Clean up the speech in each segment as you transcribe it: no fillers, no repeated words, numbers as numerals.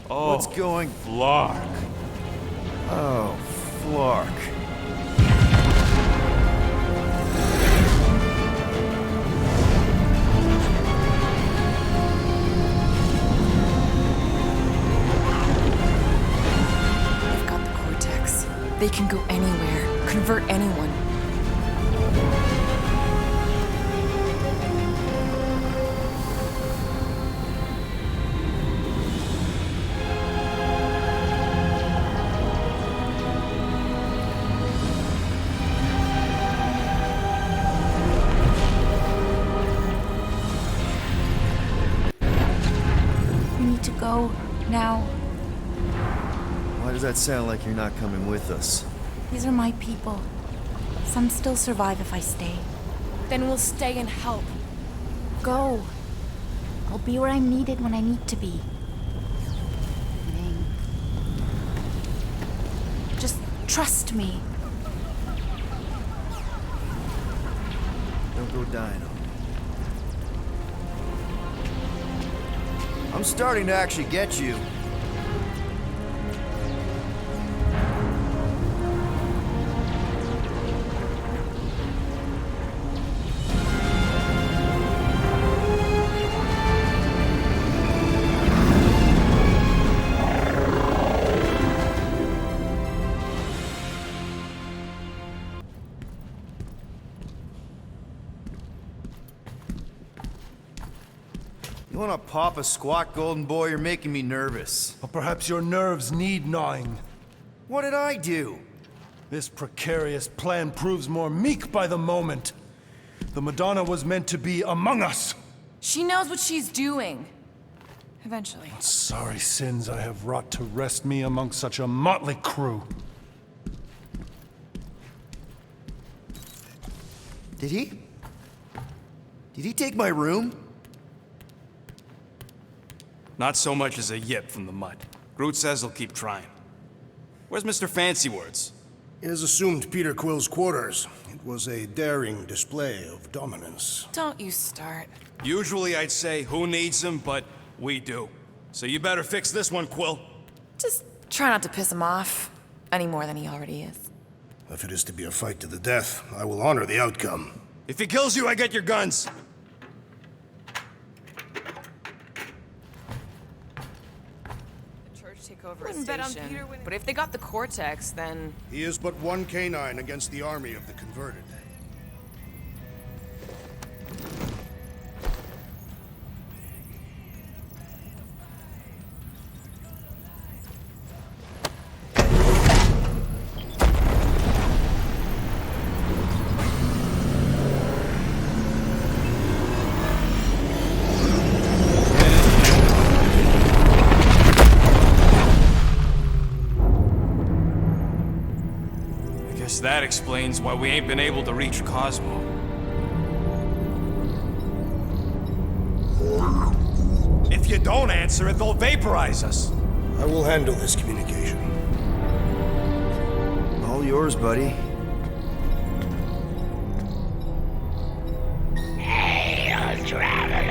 Oh, What's going... Flark. Oh, Flark. They've got the cortex. They can go anywhere, convert anyone. Go now. Why does that sound like you're not coming with us? These are my people. Some still survive if I stay. Then we'll stay and help. Go. I'll be where I'm needed when I need to be. Ming. Just trust me. Don't go dying on me. I'm starting to actually get you. You wanna pop a squat, golden boy? You're making me nervous. Or perhaps your nerves need gnawing. What did I do? This precarious plan proves more meek by the moment. The Madonna was meant to be among us. She knows what she's doing. Eventually. Sorry sins I have wrought to wrest me among such a motley crew. Did he? Did he take my room? Not so much as a yip from the mud. Groot says he'll keep trying. Where's Mr. Fancy Words? It is assumed Peter Quill's quarters. It was a daring display of dominance. Don't you start. Usually I'd say, who needs him, but we do. So you better fix this one, Quill. Just try not to piss him off any more than he already is. If it is to be a fight to the death, I will honor the outcome. If he kills you, I get your guns. Take over a station. But if they got the cortex, then... He is but one canine against the army of the converted. That explains why we ain't been able to reach Cosmo. If you don't answer it, they'll vaporize us. I will handle this communication. All yours, buddy. Hail, traveler.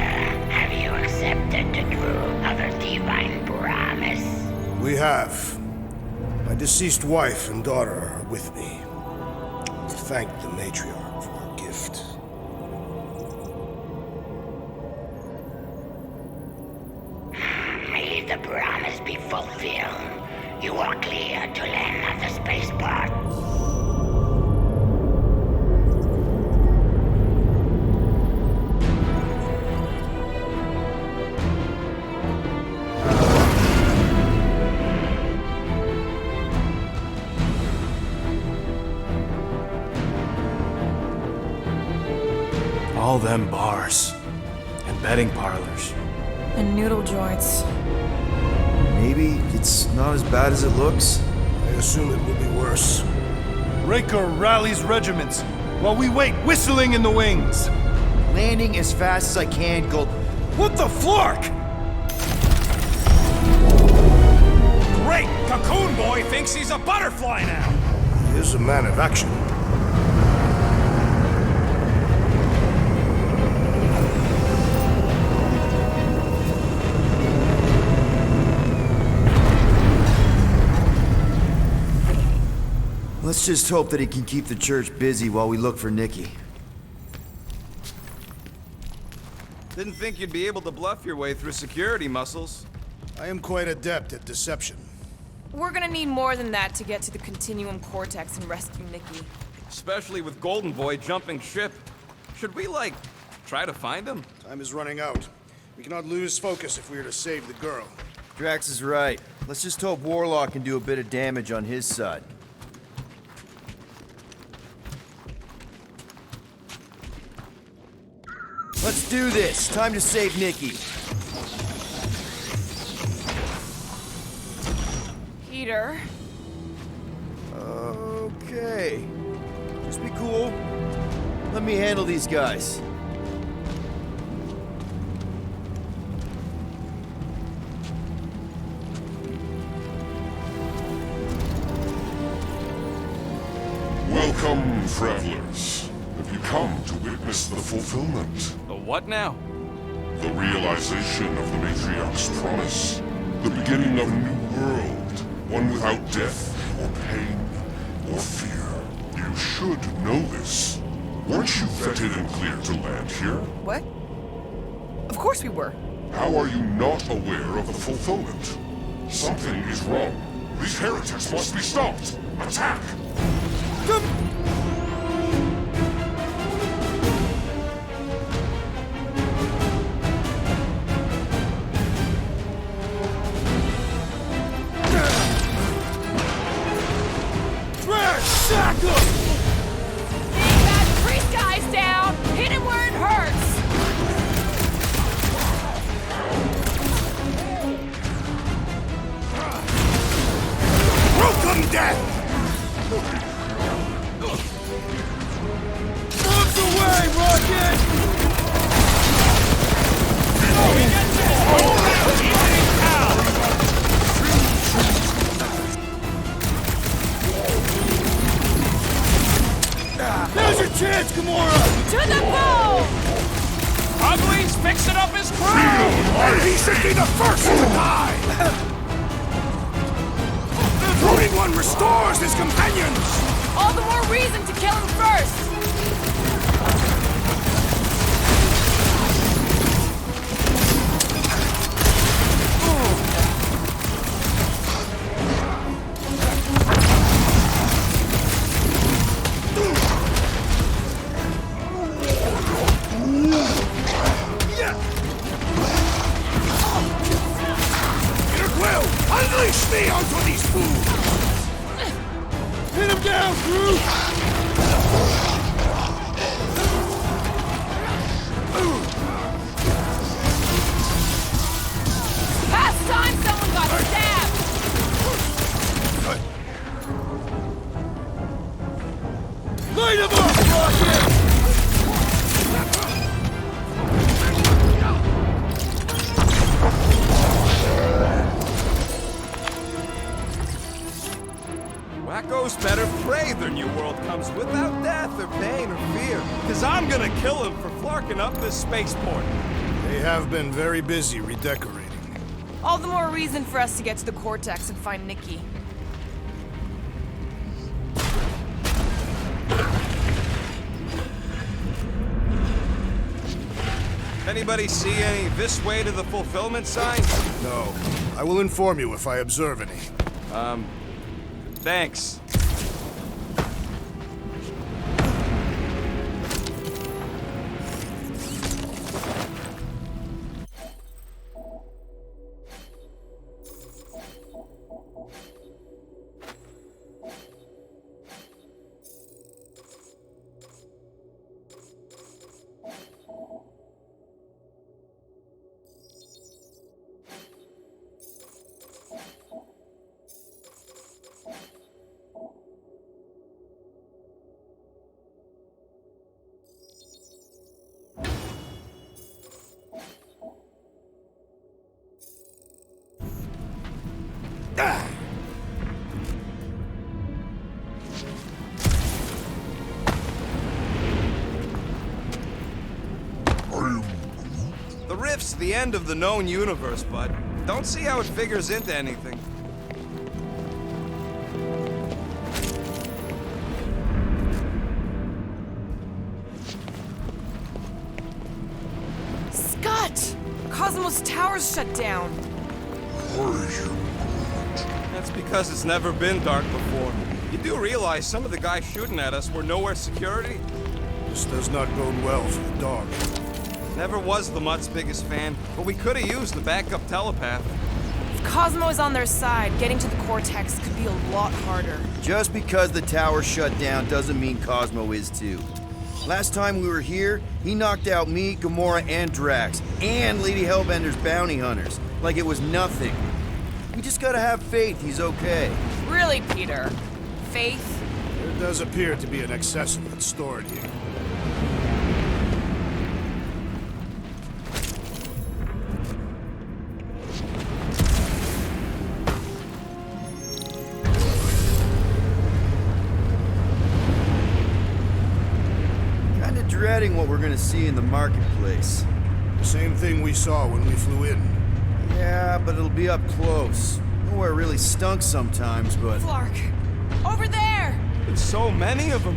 Have you accepted the true of a divine promise? We have. My deceased wife and daughter are with me. To thank the matriarch for her gift. May the promise be fulfilled. You are clear to land at the spaceport. All them bars and betting parlors. And noodle joints. Maybe it's not as bad as it looks. I assume it will be worse. Raker rallies regiments while we wait whistling in the wings. Landing as fast as I can, Gold. What the flark? Great! Cocoon Boy thinks he's a butterfly now! He is a man of action. Let's just hope that he can keep the church busy while we look for Nikki. Didn't think you'd be able to bluff your way through security, Muscles. I am quite adept at deception. We're gonna need more than that to get to the Continuum Cortex and rescue Nikki. Especially with Golden Boy jumping ship. Should we, like, try to find him? Time is running out. We cannot lose focus if we are to save the girl. Drax is right. Let's just hope Warlock can do a bit of damage on his side. Let's do this. Time to save Nikki. Peter. Okay. Just be cool. Let me handle these guys. Welcome, travelers. Have you come to witness the fulfillment? The what now? The realization of the Matriarch's promise. The beginning of a new world. One without death, or pain, or fear. You should know this. Weren't you vetted and cleared to land here? What? Of course we were. How are you not aware of the fulfillment? Something is wrong. These heretics must be stopped. Attack! That priest guy's down! Hit him where it hurts! Welcome, death! Moves away, Rocket! There's your chance, Gamora! To the bow! Ugly's fixing up his crew! And he should be the first to die! The Brooding One restores his companions! All the more reason to kill him first! Unleash me onto these fools! Hit him down, Groot! Past time someone got stabbed! Light him up, Rocket! Wackos better pray their new world comes without death or pain or fear. Cause I'm gonna kill him for flarking up this spaceport. They have been very busy redecorating. All the more reason for us to get to the Cortex and find Nikki. Anybody see any this way to the fulfillment signs? No. I will inform you if I observe any. Thanks. The rift's the end of the known universe, bud. Don't see how it figures into anything. Cosmos Tower's shut down. That's because it's never been dark before. You do realize some of the guys shooting at us were Knowhere security? This does not bode well for the dog. Never was the Mutt's biggest fan, but we could have used the backup telepath. If Cosmo is on their side, getting to the Cortex could be a lot harder. Just because the tower shut down doesn't mean Cosmo is too. Last time we were here, he knocked out me, Gamora, and Drax, and Lady Hellbender's bounty hunters, like it was nothing. We just gotta have faith he's okay. Really, Peter? Faith? There does appear to be an excess of it stored here. Kinda dreading what we're gonna see in the marketplace. The same thing we saw when we flew in. Yeah, but it'll be up close. Nowhere really stunk sometimes, but... Flark! Over there! With so many of them,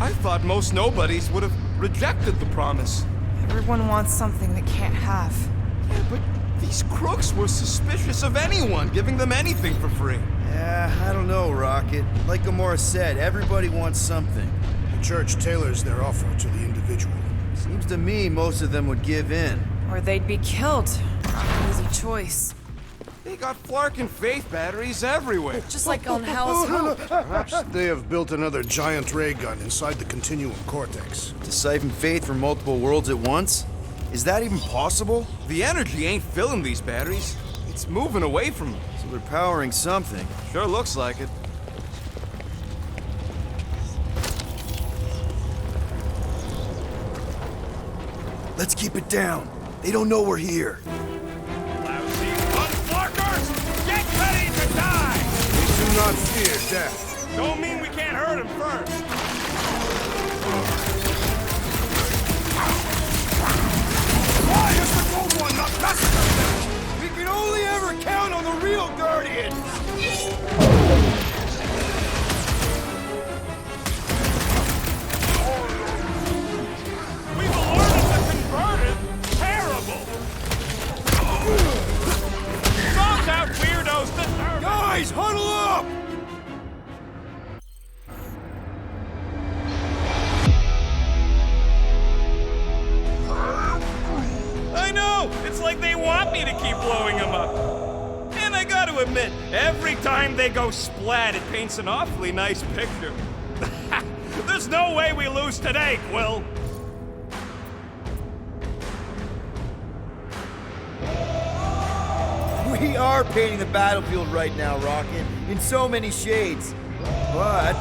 I thought most nobodies would have rejected the promise. Everyone wants something they can't have. Yeah, but these crooks were suspicious of anyone giving them anything for free. Yeah, I don't know, Rocket. Like Gamora said, everybody wants something. The church tailors their offer to the individual. Seems to me most of them would give in. Or they'd be killed. Not an easy choice. They got Flark and Faith batteries everywhere. Just like on Hell's Hope. Perhaps they have built another giant ray gun inside the Continuum Cortex. To siphon faith from multiple worlds at once? Is that even possible? The energy ain't filling these batteries. It's moving away from them. So they're powering something. Sure looks like it. Let's keep it down. They don't know we're here. Lousy Flarkers! Get ready to die! We do not fear death. Don't mean we can't hurt him first. Why is the gold one not massacred? We can only ever count on the real Guardians! We've alerted the converted. Terrible. Knock out weirdos deserve it. Guys, huddle up! I know! It's like they want me to keep blowing them up. And I gotta admit, every time they go splat, it paints an awfully nice picture. There's no way we lose today, Quill. We are painting the battlefield right now, Rocket, in so many shades. But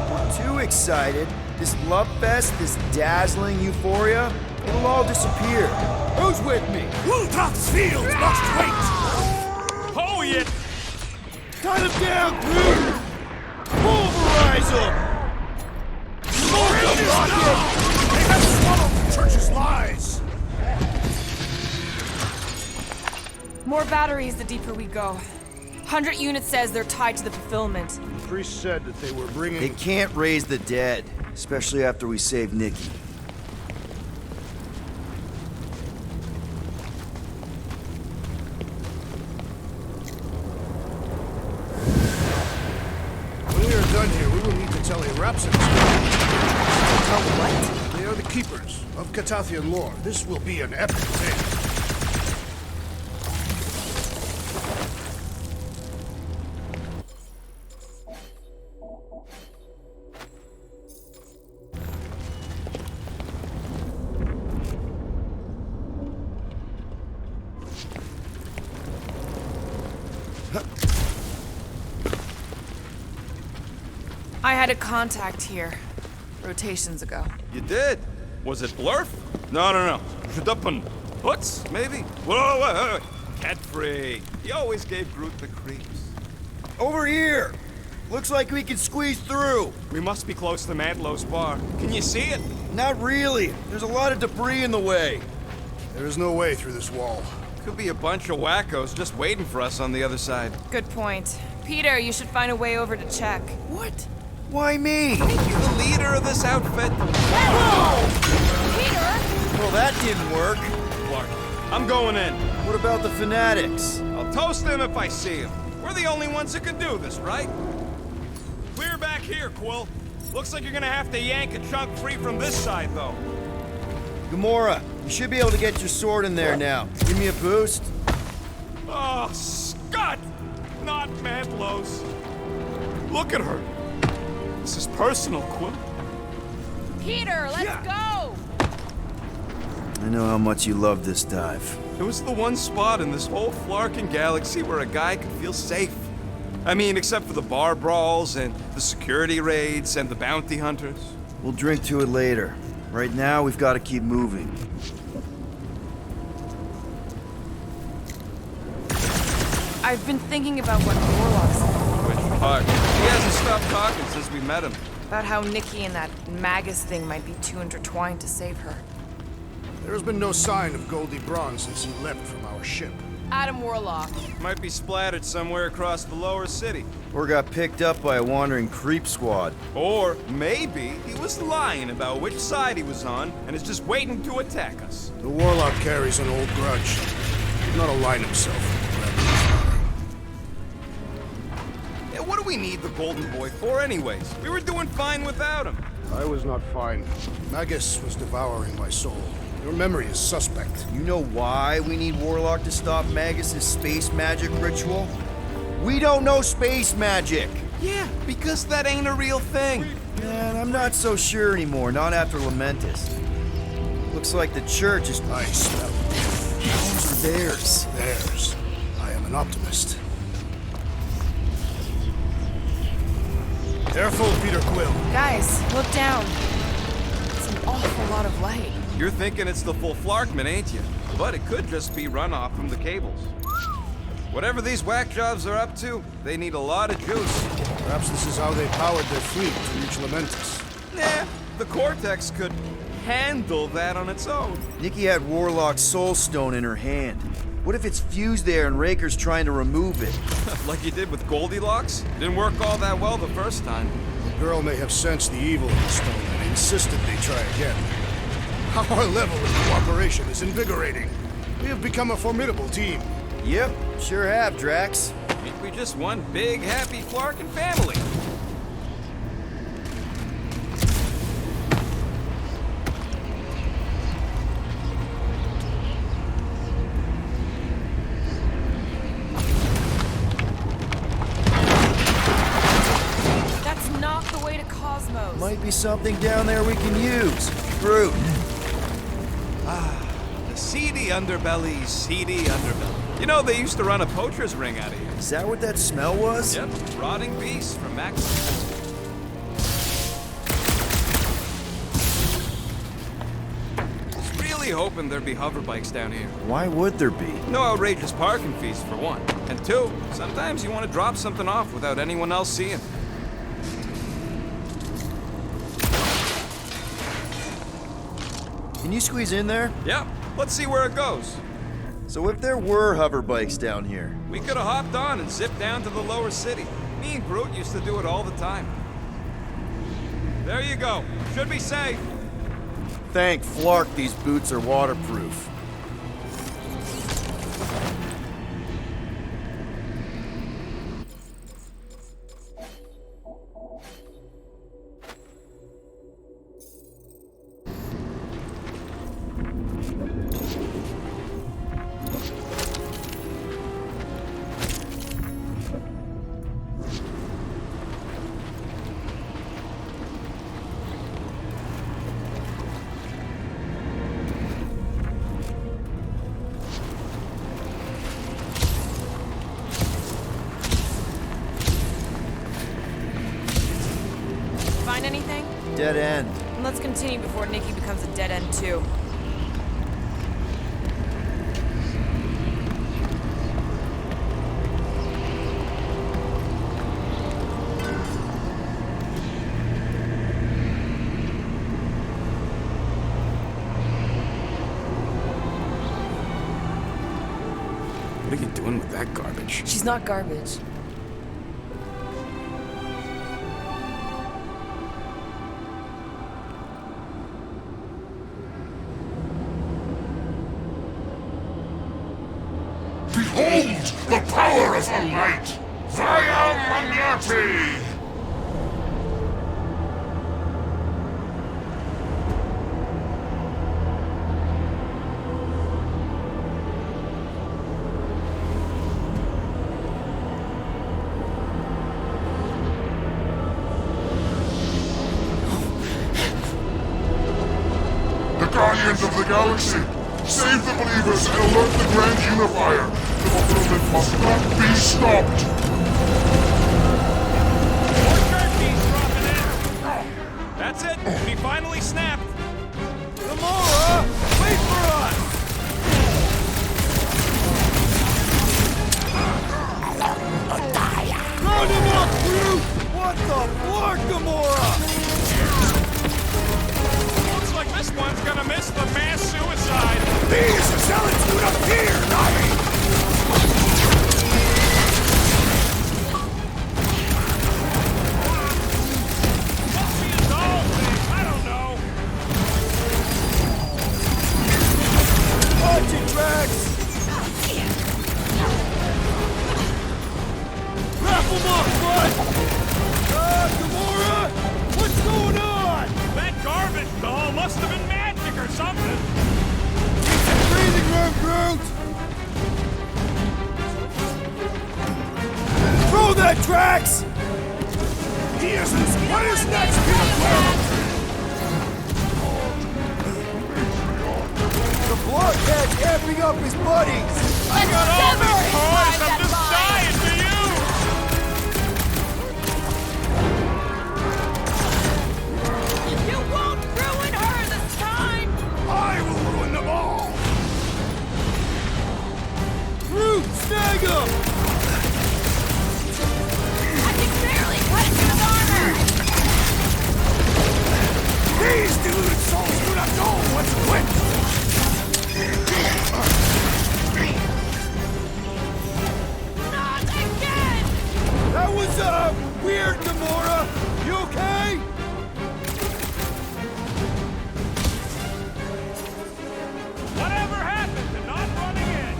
we're too excited. This love fest, this dazzling euphoria, it'll all disappear. Who's with me? Ultra's field must wait! Oh, yeah! Cut him down, Groot! Pulverize him! Smoke him, Rocket! They have swallowed the church's lies! More batteries the deeper we go. 100 units says they're tied to the fulfillment. The priest said that they were bringing... They can't raise the dead, especially after we save Nikki. When we are done here, we will need to tell a rhapsody story. What? They are the keepers of Catathian lore. This will be an epic tale. I had a contact here. Rotations ago. You did? Was it Blurf? No. Shudupun. Hoots, maybe? Whoa. Cat-free. He always gave Groot the creeps. Over here! Looks like we can squeeze through. We must be close to Mantlo's bar. Can you see it? Not really. There's a lot of debris in the way. There is no way through this wall. Could be a bunch of wackos just waiting for us on the other side. Good point. Peter, you should find a way over to check. What? Why me? You the leader of this outfit? Whoa! Peter! Well, that didn't work. Clark, I'm going in. What about the fanatics? I'll toast them if I see them. We're the only ones that can do this, right? Clear back here, Quill. Looks like you're gonna have to yank a chunk free from this side, though. Gamora, you should be able to get your sword in there now. Give me a boost. Oh, Scott! Not Madlos. Look at her. This is personal, Quill. Peter, let's go! I know how much you love this dive. It was the one spot in this whole Flarkin galaxy where a guy could feel safe. I mean, except for the bar brawls and the security raids and the bounty hunters. We'll drink to it later. Right now, we've got to keep moving. I've been thinking about what Warlock's Which part? He hasn't stopped talking since we met him. about how Nikki and that Magus thing might be too intertwined to save her. There has been no sign of Goldie Braun since he left from our ship. Adam Warlock. Might be splattered somewhere across the lower city. Or got picked up by a wandering creep squad. Or maybe he was lying about which side he was on and is just waiting to attack us. The Warlock carries an old grudge. He did not align himself with the rebels. Yeah, what do we need the Golden Boy for anyways? We were doing fine without him. I was not fine. Magus was devouring my soul. Your memory is suspect. You know why we need Warlock to stop Magus' space magic ritual? We don't know space magic! Yeah, because that ain't a real thing. Man, I'm not so sure anymore, not after Lamentus. Looks like the church is... I smell Those are theirs. theirs. I am an optimist. Careful, Peter Quill. Guys, look down. It's an awful lot of light. You're thinking it's the full Flarkman, ain't you? But it could just be runoff from the cables. Whatever these whack jobs are up to, they need a lot of juice. Perhaps this is how they powered their fleet to reach Lamentus. Nah, the Cortex could handle that on its own. Nikki had Warlock's soul stone in her hand. What if it's fused there and Raker's trying to remove it? Like you did with Goldilocks? Didn't work all that well the first time. The girl may have sensed the evil in the stone and insisted they try again. Our level of cooperation is invigorating. We have become a formidable team. Yep, sure have, Drax. Ain't we just one big, happy Flarkin family? That's not the way to Cosmos. Might be something down there we can use. Fruit. The seedy underbelly, seedy underbelly. You know, they used to run a poacher's ring out of here. Is that what that smell was? Yep, rotting beasts from Max. Was really hoping there'd be hover bikes down here. Why would there be? No outrageous parking fees, for one. And two, sometimes you want to drop something off without anyone else seeing. Can you squeeze in there? Yep, let's see where it goes. So if there were hover bikes down here, We could have hopped on and zipped down to the lower city. Me and Groot used to do it all the time. There you go. Should be safe. thank Flark these boots are waterproof. Find anything? Dead end. And let's continue before Nikki becomes a dead end too. What are you doing with that garbage? She's not garbage. as a light! Via Magnati! Guardians of the Galaxy! Save the believers and alert the Grand Unifier! The fulfillment must not be stopped! More turkeys dropping in! That's it! We finally snapped! Gamora! Wait for us! Round him up, Groot! What the fuck, Gamora? Looks like this one's gonna miss the mass suicide! These are zealots who appear, Navi! Must be a doll thing, I don't know! Watch it, Drax! Wrap him up, bud! Gamora! What's going on? That garbage doll must have been magic or something! Breathing room, Groot! Throw that, Drax! He isn't. What is next, Peter Quill? The blockhead's amping up his buddies! I got all these toys, I'm just dying for you! You won't ruin her this time! I will ruin them all! Groot, snag him! I can barely cut into his armor! These deluded souls do not know what's quick! Not again! That was, weird, Gamora! You okay? Whatever happened to not running in?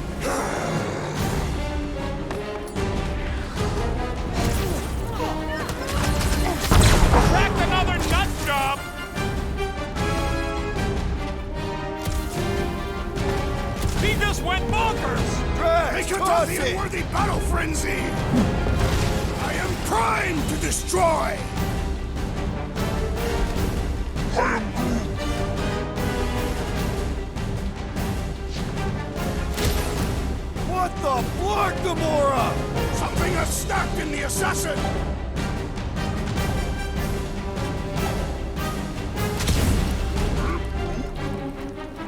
Cracked another nut job! He just went bonkers! Drax, They cut toss off the it! unworthy battle frenzy! I am primed to destroy! What the fuck, Gamora? Something is stacked in the assassin!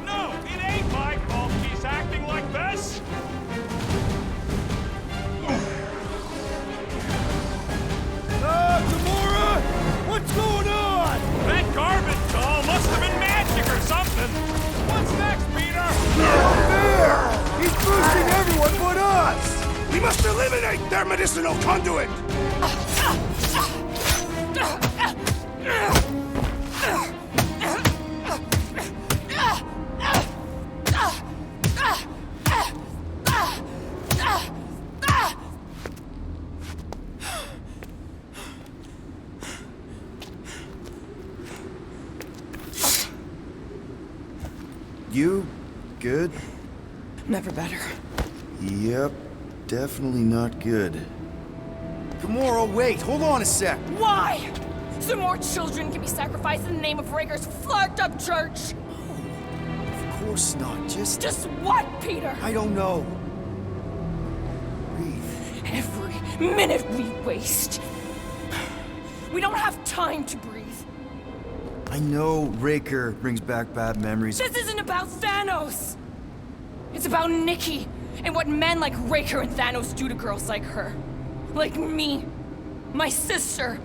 No, it ain't my fault he's acting like this! Gamora! What's going on? That garbage doll must have been magic or something! What's next, Peter? There! He's boosting everyone but us! We must eliminate their medicinal conduit! You good? Never better. Yep, definitely not good. Gamora, wait, hold on a sec. Why? So more children can be sacrificed in the name of Raker's flarked up church? Of course not, Just what, Peter? I don't know. Breathe. Every minute we waste. We don't have time to breathe. I know Raker brings back bad memories. This isn't about Thanos! It's about Nikki, and what men like Raker and Thanos do to girls like her. Like me. My sister.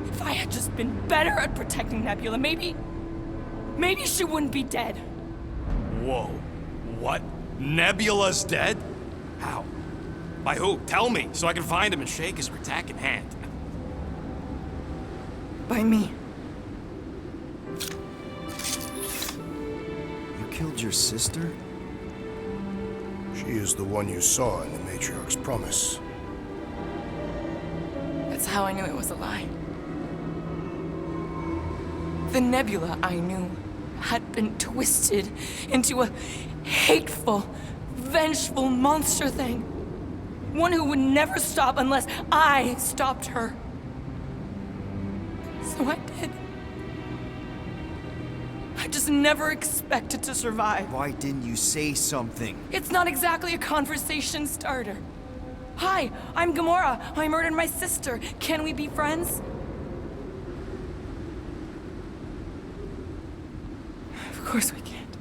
If I had just been better at protecting Nebula, maybe she wouldn't be dead. Whoa. What? Nebula's dead? How? By who? Tell me, so I can find him and shake his attacking hand. By me. You killed your sister? She She is the one you saw in the Matriarch's promise. That's how I knew it was a lie. The nebula I knew had been twisted into a hateful, vengeful monster thing. One who would never stop unless I stopped her. So I did. I just never expected to survive. Why didn't you say something? It's not exactly a conversation starter. Hi, I'm Gamora. I murdered my sister. Can we be friends? Of course we can't.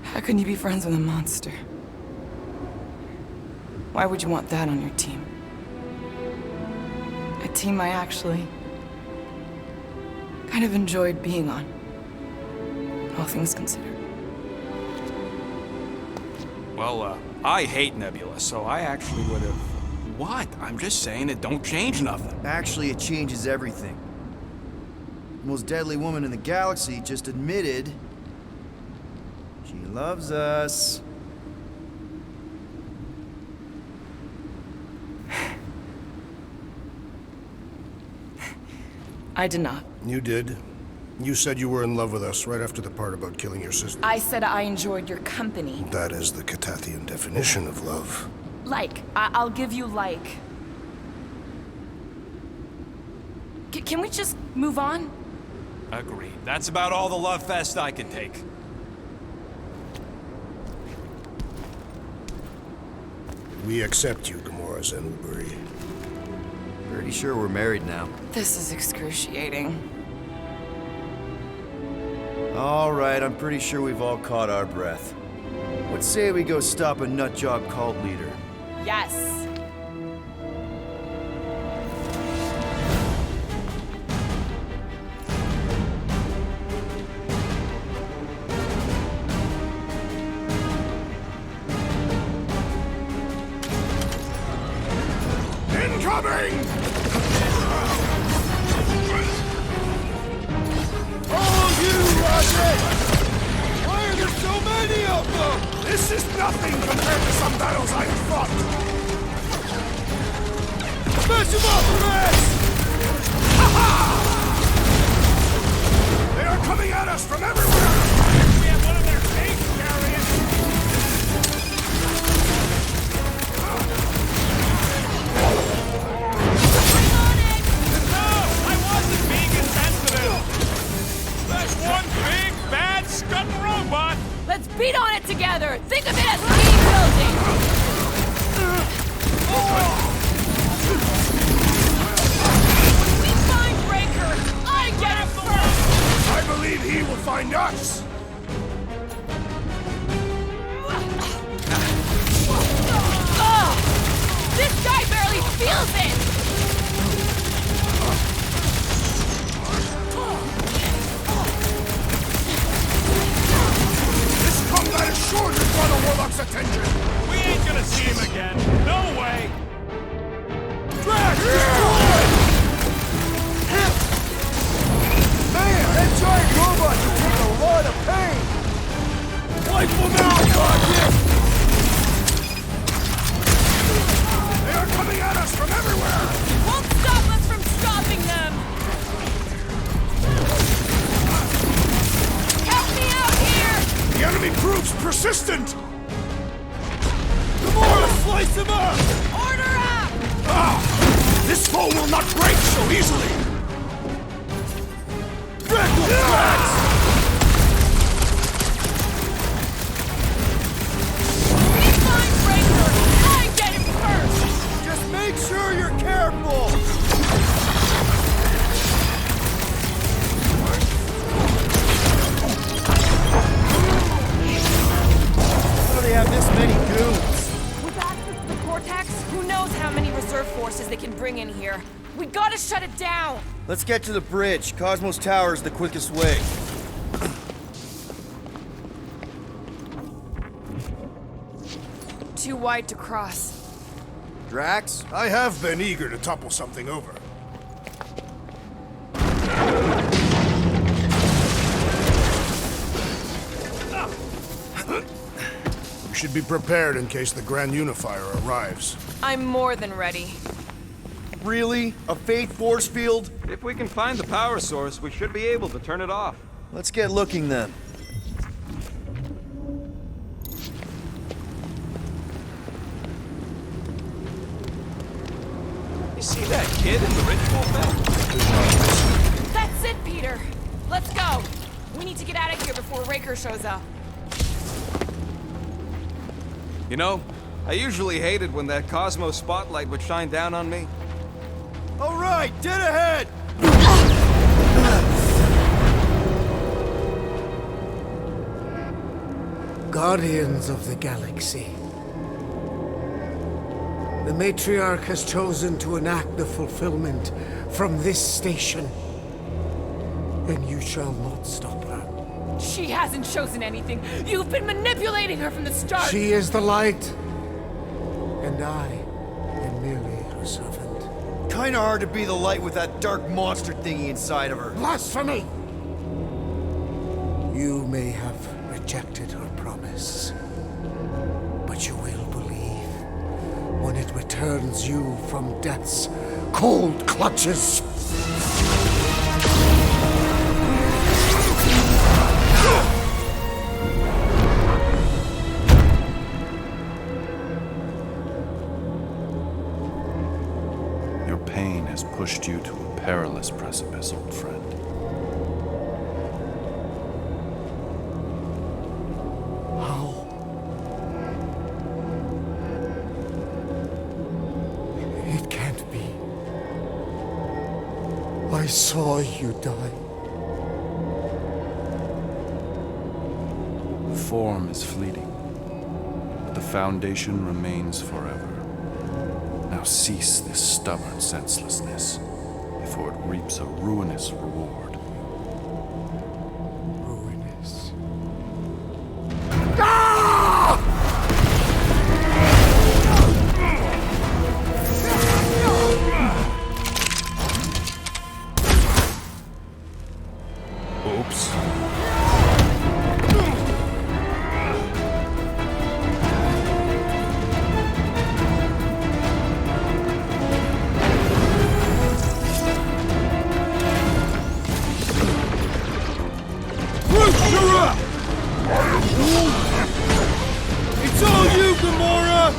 How can you be friends with a monster? Why would you want that on your team? A team I actually kind of enjoyed being on, all things considered. Well, I hate Nebula, so I actually would have... What? I'm just saying it don't change nothing. Actually, it changes everything. The most deadly woman in the galaxy just admitted she loves us. I did not. You did. You said you were in love with us right after the part about killing your sister. I said I enjoyed your company. That is the Catathian definition of love. Like. I'll give you like. Can we just move on? Agreed. That's about all the love fest I can take. We accept you, Gamora Zenuburi. Pretty sure we're married now. This is excruciating. All right, I'm pretty sure we've all caught our breath. Let's say we go stop a nutjob cult leader. Yes. Incoming! Oh, you, Roger! Why are there so many of them? This is nothing compared to some battles I've fought! Smash them up, Rex! Ha-ha! They are coming at us from everywhere! We have one of their tank carriers! Let's beat on it together! Think of it as team building! When we find Breaker, I get it first! I believe he will find us! This guy barely feels it! Combat is sure to draw the Warlock's attention! We ain't gonna see him again. No way! Drax! Man, that giant robot can take a lot of pain! Wipe them out, Rocket! They are coming at us from everywhere! Won't stop us from stopping them! Help me out here! The enemy proves persistent! Gamora, slice him up! Order up! Ah! This foe will not break so easily! Drax! We find Breaker! I get him first! Just make sure you're careful! How do they have this many goons? With access to the Cortex, who knows how many reserve forces they can bring in here. We gotta shut it down! Let's get to the bridge. Cosmos Tower is the quickest way. Too wide to cross. Drax? I have been eager to topple something over. should be prepared in case the Grand Unifier arrives. I'm more than ready. Really? A Faith force field? If we can find the power source, we should be able to turn it off. Let's get looking then. You see that kid in the ritual thing? That's it, Peter. Let's go. We need to get out of here before Raker shows up. You know, I usually hated when that Cosmo spotlight would shine down on me. All right, dead ahead! Guardians of the Galaxy. The Matriarch has chosen to enact the fulfillment from this station. And you shall not stop her. She hasn't chosen anything. You've been manipulating her from the start. She is the light. And I am merely her servant. Kinda hard to be the light with that dark monster thingy inside of her. Blasphemy! You may have rejected her promise, but you will believe when it returns you from death's cold clutches. Your pain has pushed you to a perilous precipice, old friend. It can't be. I saw you die. The form is fleeting, but the foundation remains forever. Now cease this stubborn senselessness, before it reaps a ruinous reward. Ruinous. Oops. It's all you, Gamora!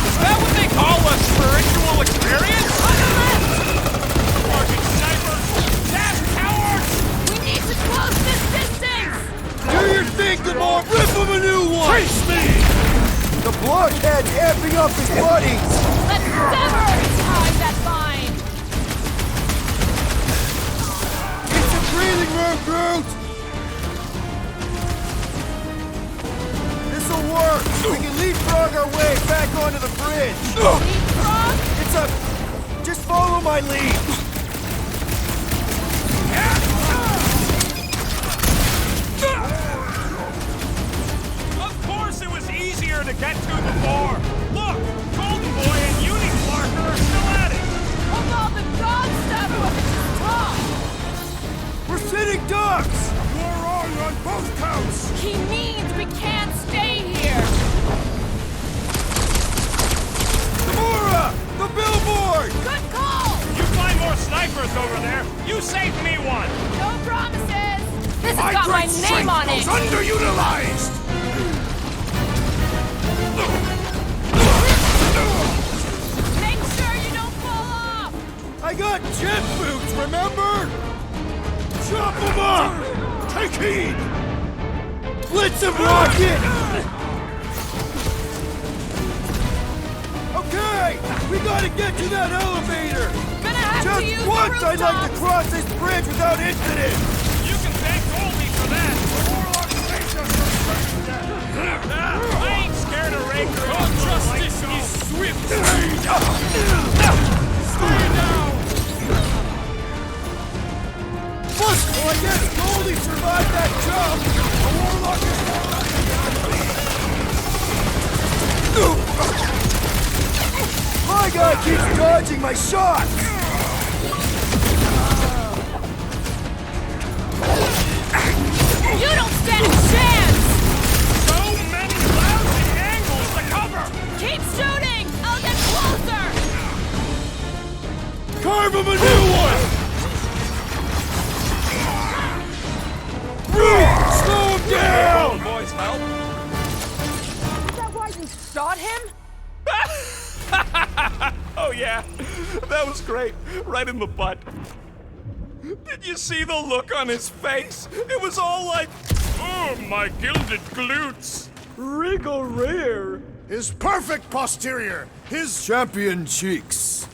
Is that what they call a spiritual experience? Fucking snipers! Damn cowards! We need to close this distance! Do your thing, Gamora! Rip him a new one! Face me! The blockhead's amping up his buddies! Let's sever and tie that vine! It's a breathing room, Groot! This'll work! We can leapfrog our way back onto the bridge! Leapfrog? It's a... Just follow my lead! Of course it was easier to get to before! Look! Golden Boy and Unique Marker are still at it! Of all the dog stuff of it talk! We're sitting ducks! You're wrong on both counts! He means we can't stay here! Gamora! The billboard! Good call! You find more snipers over there, you save me one! No promises! This has got my name on it! Underutilized! Make sure you don't fall off! I got jet boots, remember? Chop them up! Take heed! Blitz him, Rocket! Okay! We gotta get to that elevator! Gonna have to use Just the once I'd like to rooftops. cross this bridge without incident! You can thank Goldie for that! I ain't scared of Raker. Your justice is swift! Stay down! Well, I guess Goldie survived that jump! The Warlock is my guy keeps dodging my shots! You don't stand a chance! So many lousy angles to cover! Keep shooting! I'll get closer! Carve him a new one! Slow him down! Boys, help! Is that why you shot him? Oh yeah, that was great. Right in the butt. Did you see the look on his face? It was all like, oh, my gilded glutes. Wriggle rear. His perfect posterior. His Champion cheeks.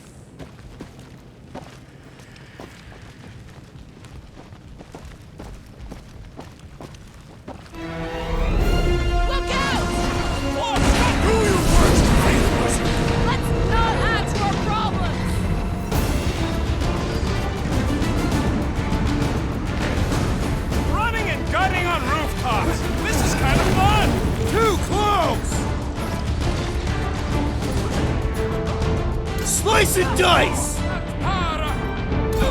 Look out! do your worst, faithless. Let's not add to our problems! Running and gunning on rooftops. This is kind of fun. Too close! Slice and dice!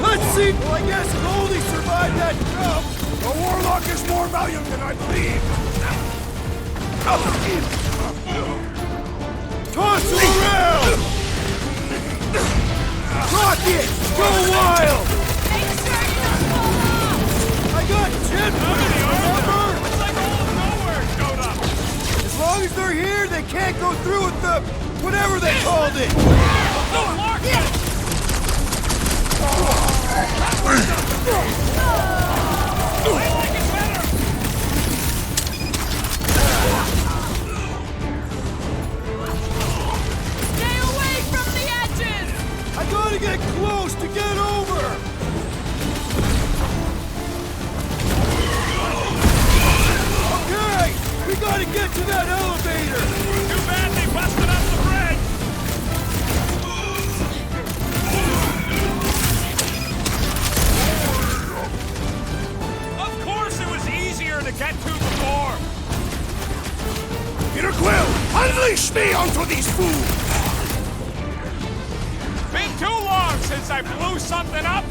Let's see. Well, I guess Goldie survived that jump. The warlock is more valiant than I believe. Toss him around! Rocket! Go wild! Make sure you don't fall off! I got 10 minutes, remember? It's like all of Knowhere showed up. As long as they're here, they can't go through with the... whatever they called it! No, Lark! I like it better. Stay away from the edges! I gotta get close to get over! Okay! We gotta get to that elevator! Too bad they busted up the bridge. Of course it was easier to get to before. Peter Quill, unleash me onto these fools! Been too long since I blew something up.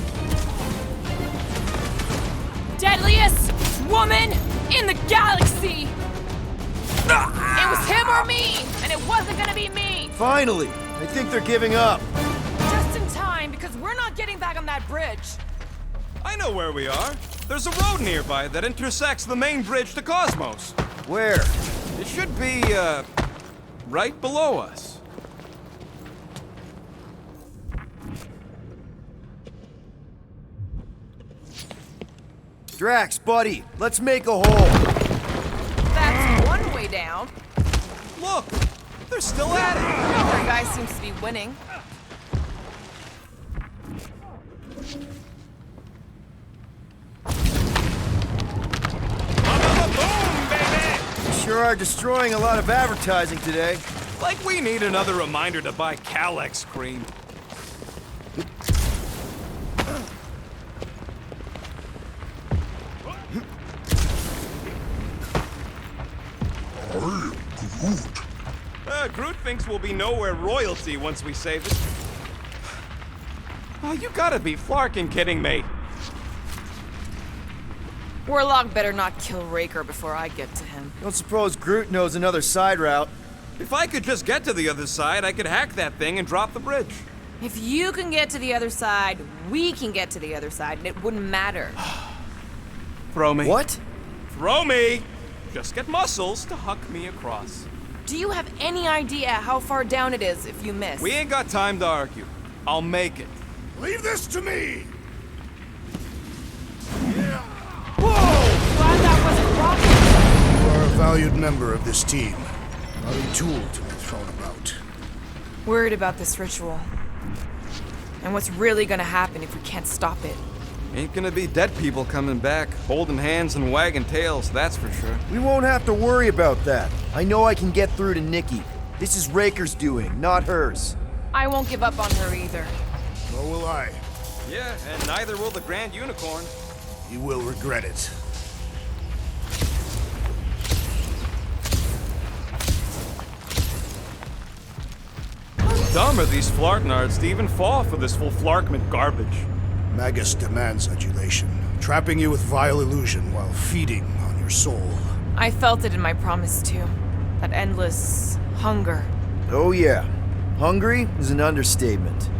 Deadliest woman in the galaxy! It was him or me, and it wasn't gonna be me! Finally! I think they're giving up. Just in time, because we're not getting back on that bridge. I know where we are. There's a road nearby that intersects the main bridge to Cosmos. Where? It should be, right below us. Drax, buddy, let's make a hole. That's one way down. Look, they're still at it. Our guy seems to be winning. Boom, baby! You sure are destroying a lot of advertising today. Like we need another reminder to buy Calyx cream. Groot thinks we'll be Knowhere royalty once we save it. Oh, you gotta be flarking kidding me. Warlock better not kill Raker before I get to him. Don't suppose Groot knows another side route. If I could just get to the other side, I could hack that thing and drop the bridge. If you can get to the other side, we can get to the other side, and it wouldn't matter. Throw me. What? Throw me! Just get muscles to huck me across. Do you have any idea how far down it is if you miss? We ain't got time to argue. I'll make it. Leave this to me! Glad that wasn't rocket. You are a valued member of this team, not a tool to be thrown about. Worried about this ritual. And what's really gonna happen if we can't stop it. Ain't gonna be dead people coming back, holding hands and wagging tails, that's for sure. We won't have to worry about that. I know I can get through to Nikki. This is Raker's doing, not hers. I won't give up on her either. Nor will I. Yeah, and neither will the Grand Unicorn. You will regret it. Dumb are these Flarknards to even fall for this full Flarkment garbage. Magus demands adulation, trapping you with vile illusion while feeding on your soul. I felt it in my promise too. That endless hunger. Oh yeah. Hungry is an understatement.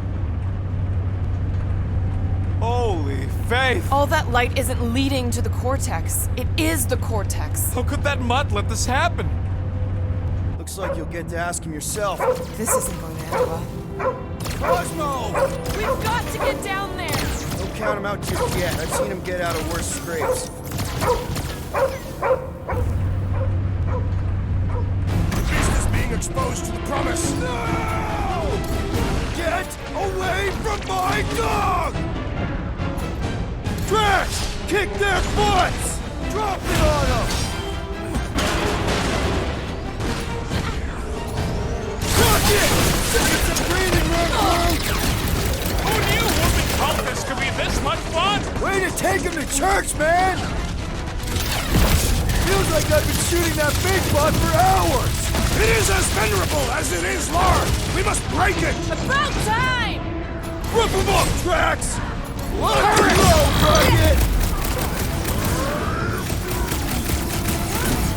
Holy faith! All that light isn't leading to the cortex. It is the cortex. How could that mutt let this happen? Looks like you'll get to ask him yourself. This isn't going to end well. Cosmo! We've got to get down there! Don't count him out just yet. I've seen him get out of worse scrapes. The beast is being exposed to the promise. No! Get away from my dog! Trash! Kick their butts! Drop it on them! Fuck it! It's a breathing room! Who knew whooping cultists could be this much fun? Way to take him to church, man! Feels like I've been shooting that big spot for hours! It is as venerable as it is large. We must break it. About time! Rip him up, Drax! Let her go, Rocket!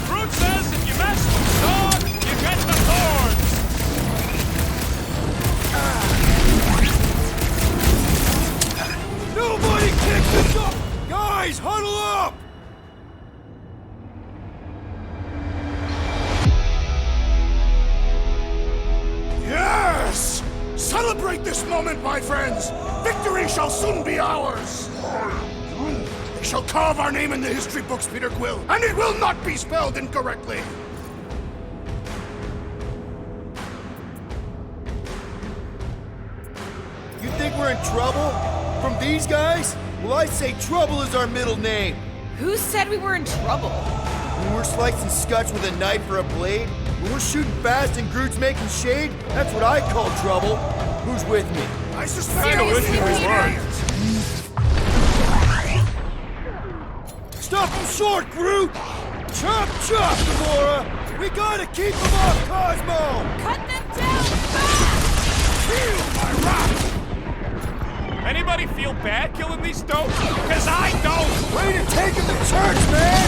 Groot says if you mess with dog, you get the thorns. Nobody kick the dog! Guys, huddle up! Yes! Celebrate this moment, my friends! Victory shall soon be ours! They shall carve our name in the history books, Peter Quill, and it will not be spelled incorrectly! You think we're in trouble? From these guys? Well, I say trouble is our middle name. Who said we were in trouble? When we're slicing scutch with a knife or a blade, when we're shooting fast and Groot's making shade, that's what I call trouble. Who's with me? I suspect Seriously, Peter? Stop him short, Groot! Chop, chop, Gamora! We gotta keep him off Cosmo! Cut them down fast! Feel my wrath! Anybody feel bad killing these stones? Cause I don't! Way to take him to church, man!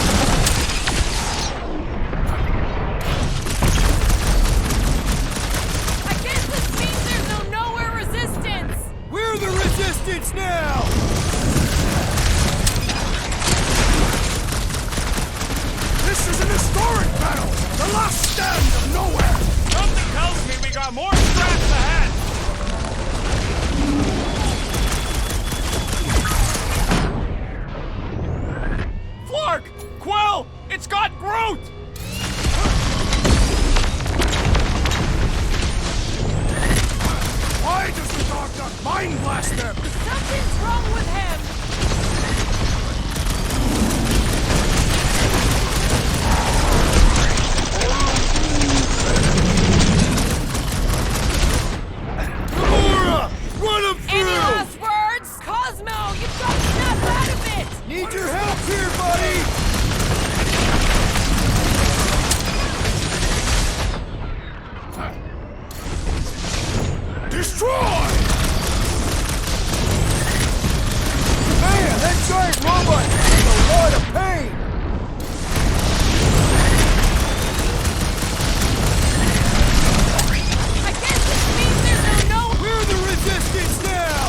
I guess this means there's no Knowhere resistance! We're the resistance now! This is an historic battle! The last stand of Knowhere! Something tells me we got more scraps ahead! Flark! Quill! It's got Groot! Why does the dog not mind blast them? Something's wrong with him! Gamora! Run him through! Any last words? Cosmo, you've got to snap out of it! Need your help here, buddy! Destroy! Man, that giant robot is in a lot of pain! I guess this means there's no We're the resistance now!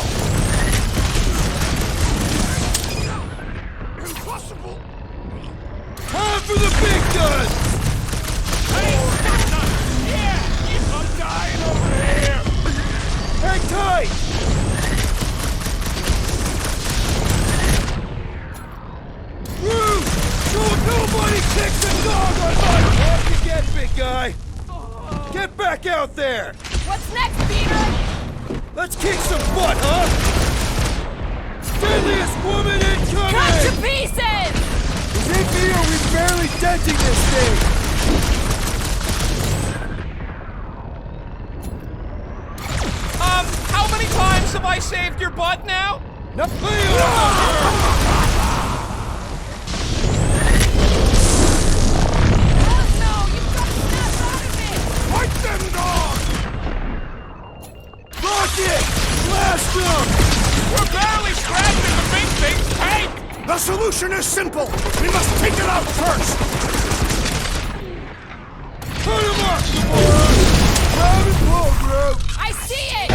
Impossible! Time for the big guns! Yeah! I'm dying over here! Hang tight! Groot! Nobody kicks the dog on my... What you get, big guy? Get back out there! What's next, Peter? Let's kick some butt, huh? Deadliest woman incoming! Cut to pieces! Is it me or are we barely denting this thing? How many times have I saved your butt now? No, Cosmo, you've got to snap out of it! Fight them, dog! Rocket! Blast them! We're barely scratching the big thing's tank! The solution is simple. We must take it out first. Put him up, Gamora! Grab and pull, bro! I see it!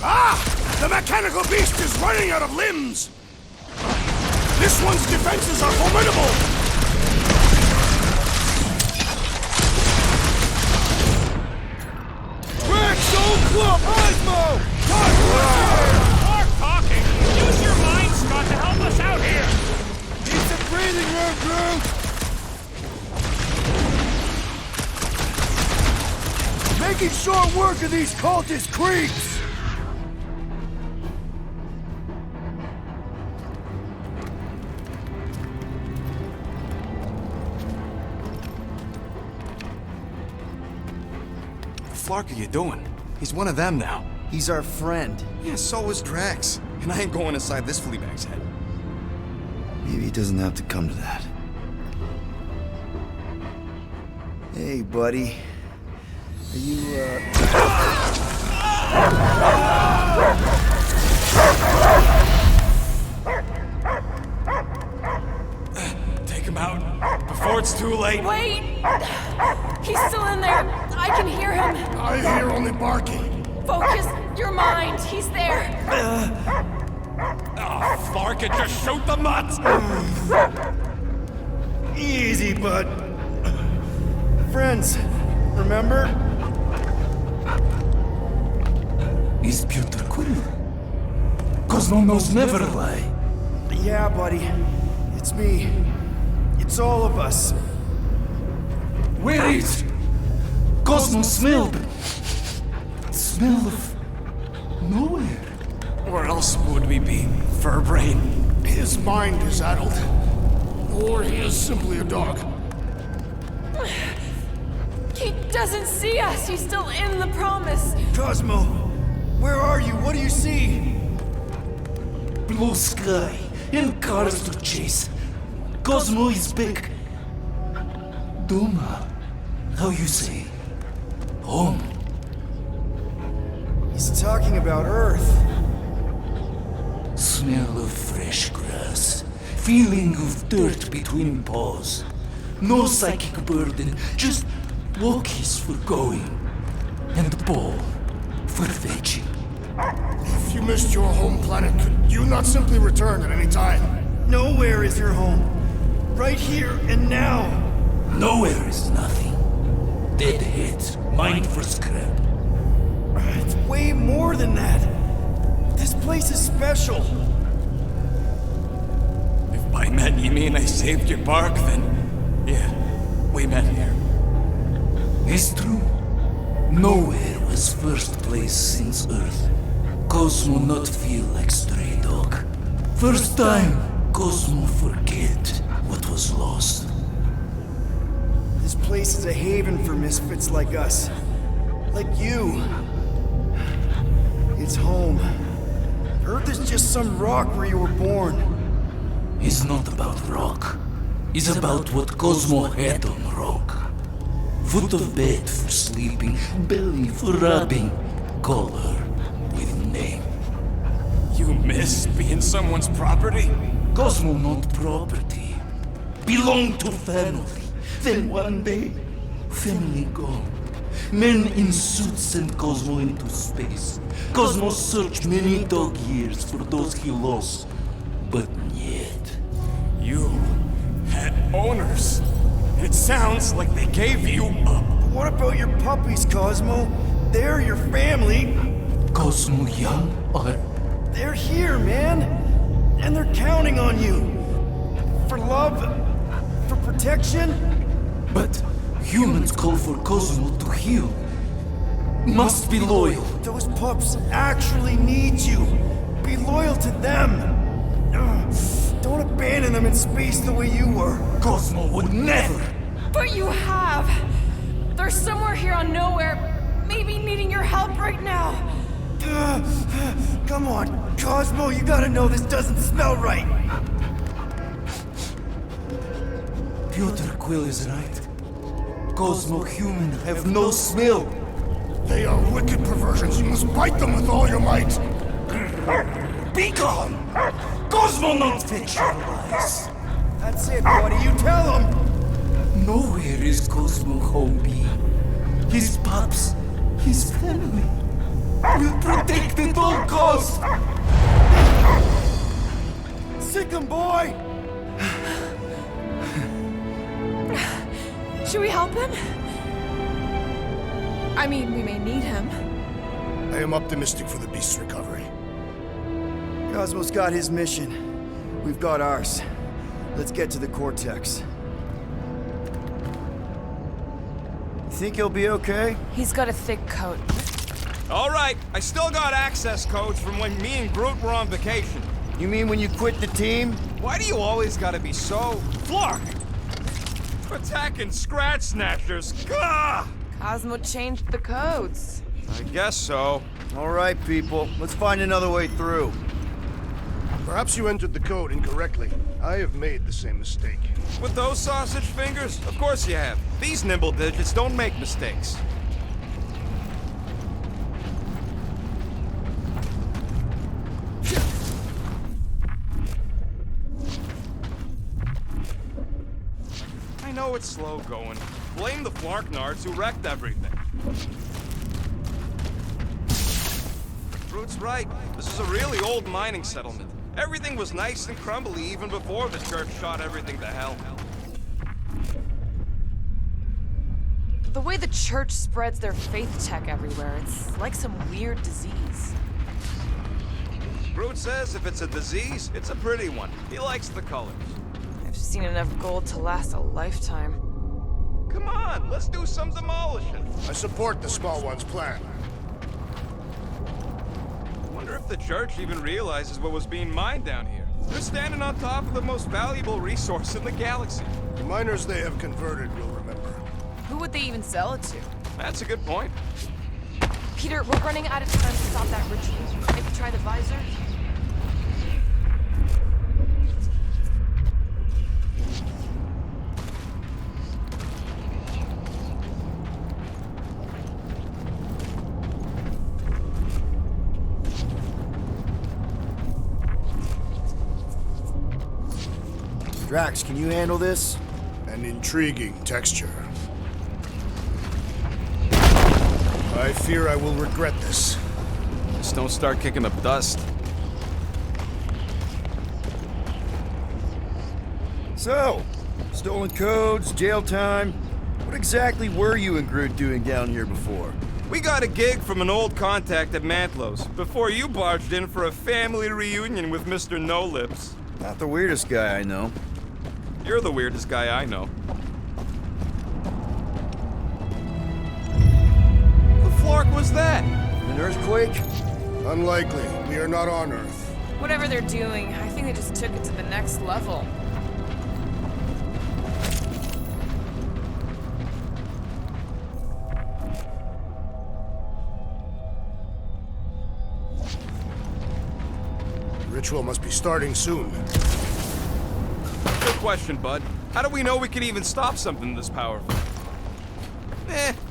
Ah! The mechanical beast is running out of limbs! This one's defenses are formidable! Rex, don't club! Osmo! More talking! Use your mind, Scott, to help us out here! Need some breathing room, Groot! Making short work of these cultist creeps! The flark are you doing? He's one of them now. He's our friend. Yeah, so is Drax. And I ain't going inside this flea bag's head. Maybe it doesn't have to come to that. Hey, buddy. Are you, Take him out before it's too late. Wait! He's still in there. I can hear him. I hear only barking. Focus your mind. He's there. Oh, Flark, it just shoot the mutts! Easy, bud. Friends, remember? Is Peter Quill? Cosmo knows never lie. Yeah, buddy. It's me. It's all of us. Where is Cosmo smelled? Smell of nowhere. Where else would we be, Furbrain? His mind is addled. Or he is simply a dog. He doesn't see us. He's still in the promise. Cosmo, where are you? What do you see? Blue sky and cars to chase. Cosmo is back. Doma, how you say? Home. He's talking about Earth. Smell of fresh grass. Feeling of dirt between paws. No psychic burden, just walkies for going. And the ball for fetching. If you missed your home planet, could you not simply return at any time? Nowhere is your home. Right here and now. Nowhere is nothing. Dead heads, mind for scrap. It's way more than that. This place is special. If by met you mean I saved your bark, then yeah, we met here. It's true. Nowhere was first place since Earth. Cosmo not feel like stray dog. First time, Cosmo forget what was lost. This place is a haven for misfits like us. Like you. It's home. Earth is just some rock where you were born. It's not about rock. It's about what Cosmo had on rock. Foot of bed for sleeping, belly for rubbing, color with name. You miss being someone's property? Cosmo not property. Belong to family. Then one day, family gone. Men in suits send Cosmo into space. Cosmo searched many dog years for those he lost. But yet... You had owners. It sounds like they gave you up. What about your puppies, Cosmo? They're your family. Cosmo young or... They're here, man. And they're counting on you. For love, for protection. But humans call for Cosmo to heal. Must be loyal. Those pups actually need you. Be loyal to them. Don't abandon them in space the way you were. Cosmo would never. But you have. They're somewhere here on Knowhere, maybe needing your help right now. Come on, Cosmo, you gotta know this doesn't smell right. Peter Quill is right. Cosmo human have no smell. They are wicked perversions. You must bite them with all your might. Be gone! Cosmo not fetch your lies. That's it, buddy. You tell him. Nowhere is Cosmo home be. His pups, his family. Will protect at all costs. Sick him, boy. Should we help him? I mean, we may need him. I am optimistic for the beast's recovery. Cosmo's got his mission. We've got ours. Let's get to the Cortex. You think he'll be okay? He's got a thick coat. All right, I still got access codes from when me and Groot were on vacation. You mean when you quit the team? Why do you always gotta be so... Flark! Attacking Scratch Snatchers! Gah! Cosmo changed the codes. I guess so. All right, people. Let's find another way through. Perhaps you entered the code incorrectly. I have made the same mistake. With those sausage fingers? Of course you have. These nimble digits don't make mistakes. I know it's slow going. Blame the Flarknards who wrecked everything. Groot's right. This is a really old mining settlement. Everything was nice and crumbly even before the church shot everything to hell. The way the church spreads their faith tech everywhere, it's like some weird disease. Groot says if it's a disease, it's a pretty one. He likes the colors. I've seen enough gold to last a lifetime. Come on, let's do some demolishing. I support the small one's plan. Wonder if the church even realizes what was being mined down here. They're standing on top of the most valuable resource in the galaxy. The miners they have converted will remember. Who would they even sell it to? That's a good point. Peter, we're running out of time to stop that ritual. Maybe try the visor? Drax, can you handle this? An intriguing texture. I fear I will regret this. Just don't start kicking up dust. So, stolen codes, jail time. What exactly were you and Groot doing down here before? We got a gig from an old contact at Mantlow's before you barged in for a family reunion with Mr. No-Lips. Not the weirdest guy I know. You're the weirdest guy I know. The Flark was that? An earthquake? Unlikely. We are not on Earth. Whatever they're doing, I think they just took it to the next level. The ritual must be starting soon. Good question, bud. How do we know we can even stop something this powerful?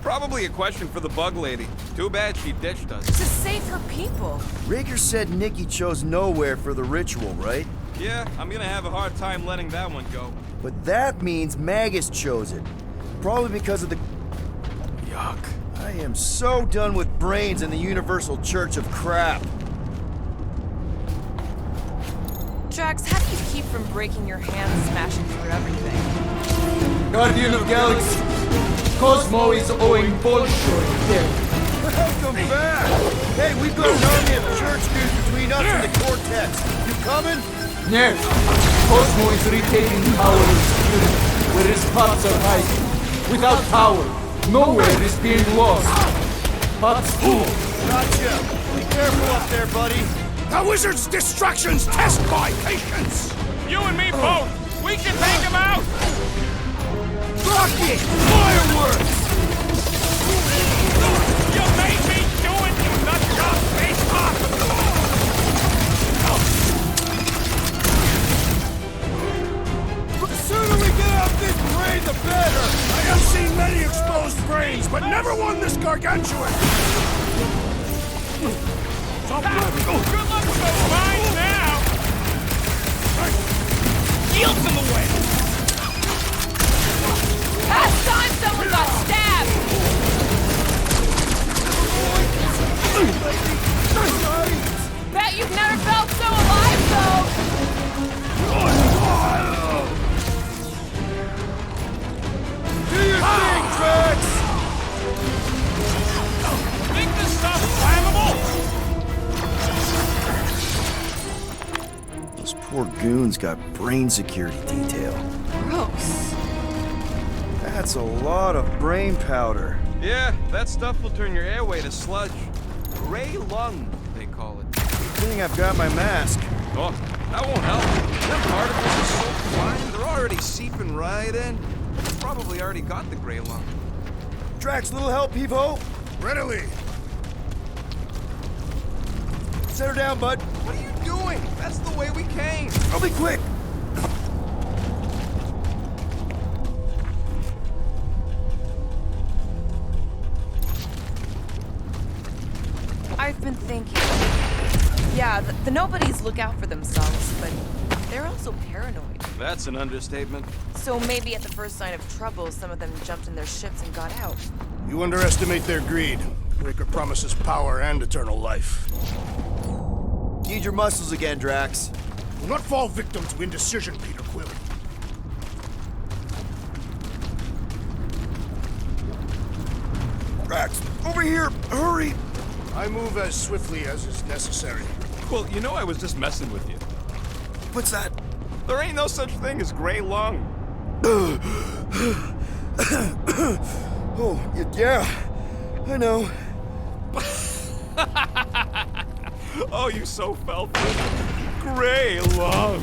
Probably a question for the bug lady. Too bad she ditched us. To save her people. Raker said Nikki chose Knowhere for the ritual, right? Yeah, I'm gonna have a hard time letting that one go. But that means Magus chose it. Probably because of the... Yuck. I am so done with brains and the Universal Church of crap. Drax, how do you keep from breaking your hands smashing through everything? Guardian of Galaxy, Cosmo is owing Bolshoi death. Welcome back! Hey, we've got an army of church dudes between us and the Cortex. You coming? Yes, Cosmo is retaking power in spirit, where his pups are hiding. Without power, Knowhere is being lost. Pups fool. Gotcha. Be careful up there, buddy. The wizard's distractions test my patience! You and me both! We can take him out! Rocket! Fireworks! You made me do it, you nutjob face off! The sooner we get out this brain, the better! I have seen many exposed brains, but never one this gargantuan! Good luck, Mine now! Yield's in the way! Last time someone got stabbed! Bet you've never felt so alive, though! Do your thing, Drax! Think this stuff flammable? Those poor goons got brain security detail. Gross. That's a lot of brain powder. Yeah, that stuff will turn your airway to sludge. Gray lung, they call it. Good thing I've got my mask. Oh, that won't help. Them particles are so fine, they're already seeping right in. You've probably already got the gray lung. Drax, little help, Peepo? Readily. Set her down, bud. What are you doing? That's the way we came. I'll be quick. I've been thinking. Yeah, the nobodies look out for themselves, but they're also paranoid. That's an understatement. So maybe at the first sign of trouble, some of them jumped in their ships and got out. You underestimate their greed. Raker promises power and eternal life. Need your muscles again, Drax. Do not fall victim to indecision, Peter Quill. Drax, over here! Hurry! I move as swiftly as is necessary. Well, you know I was just messing with you. What's that? There ain't no such thing as gray lung. Oh, yeah. I know. Oh, you so felt it. Gray lung.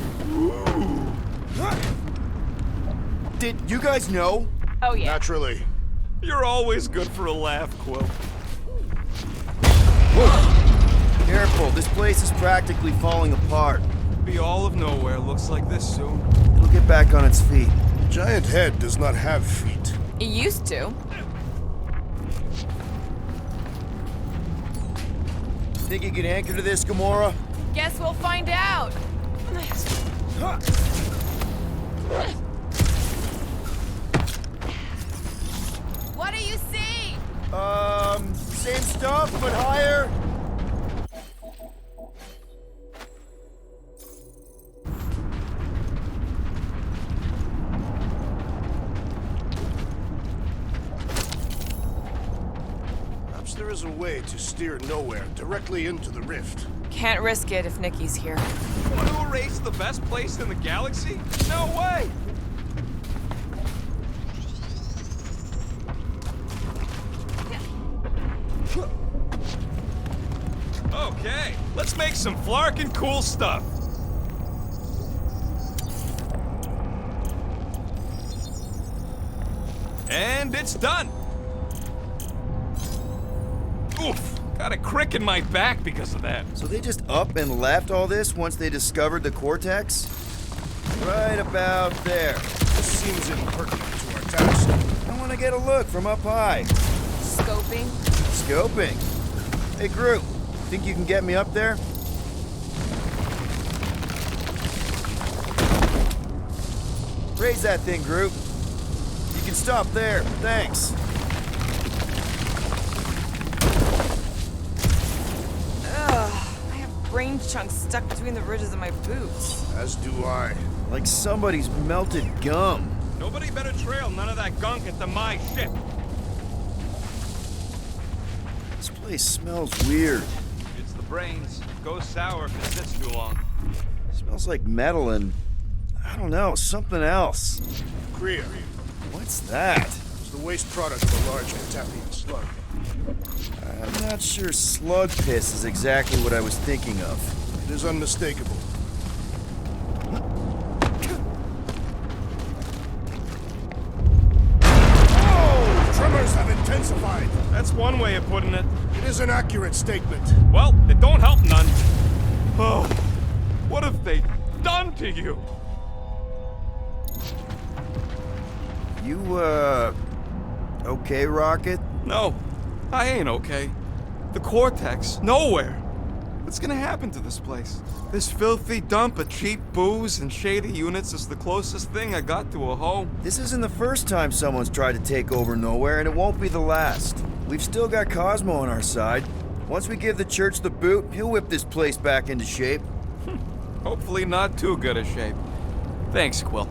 Did you guys know? Oh, yeah. Naturally. You're always good for a laugh, Quill. Whoa. Careful, this place is practically falling apart. Be all of Knowhere looks like this soon. It'll get back on its feet. Giant head does not have feet. It used to. Think you can anchor to this, Gamora? Guess we'll find out. What do you see? Same stuff, but higher. Perhaps there is a way to steer Knowhere directly into the rift. Can't risk it if Nikki's here. Want to erase the best place in the galaxy? No way! Okay, let's make some flarkin' cool stuff. And it's done. Oof, got a crick in my back because of that. So they just up and left all this once they discovered the Cortex? Right about there. This seems impertinent to our task. I want to get a look from up high. Scoping? Scoping? Hey, Groot, think you can get me up there? Raise that thing, Groot. You can stop there. Thanks. Ugh, I have brain chunks stuck between the ridges of my boots. As do I. Like somebody's melted gum. Nobody better trail none of that gunk into my ship. This place smells weird. It's the brains. It goes sour if it sits too long. Smells like metal and, I don't know, something else. Kriya. What's that? It's the waste product of a large Catapian slug. I'm not sure slug piss is exactly what I was thinking of. It is unmistakable. Oh! Tremors have intensified. That's one way of putting it. It is an accurate statement. Well, it don't help none. Oh, what have they done to you? You, okay, Rocket? No, I ain't okay. The Cortex, Knowhere. What's gonna happen to this place? This filthy dump of cheap booze and shady units is the closest thing I got to a home. This isn't the first time someone's tried to take over Knowhere, and it won't be the last. We've still got Cosmo on our side. Once we give the church the boot, he'll whip this place back into shape. Hopefully not too good a shape. Thanks, Quill.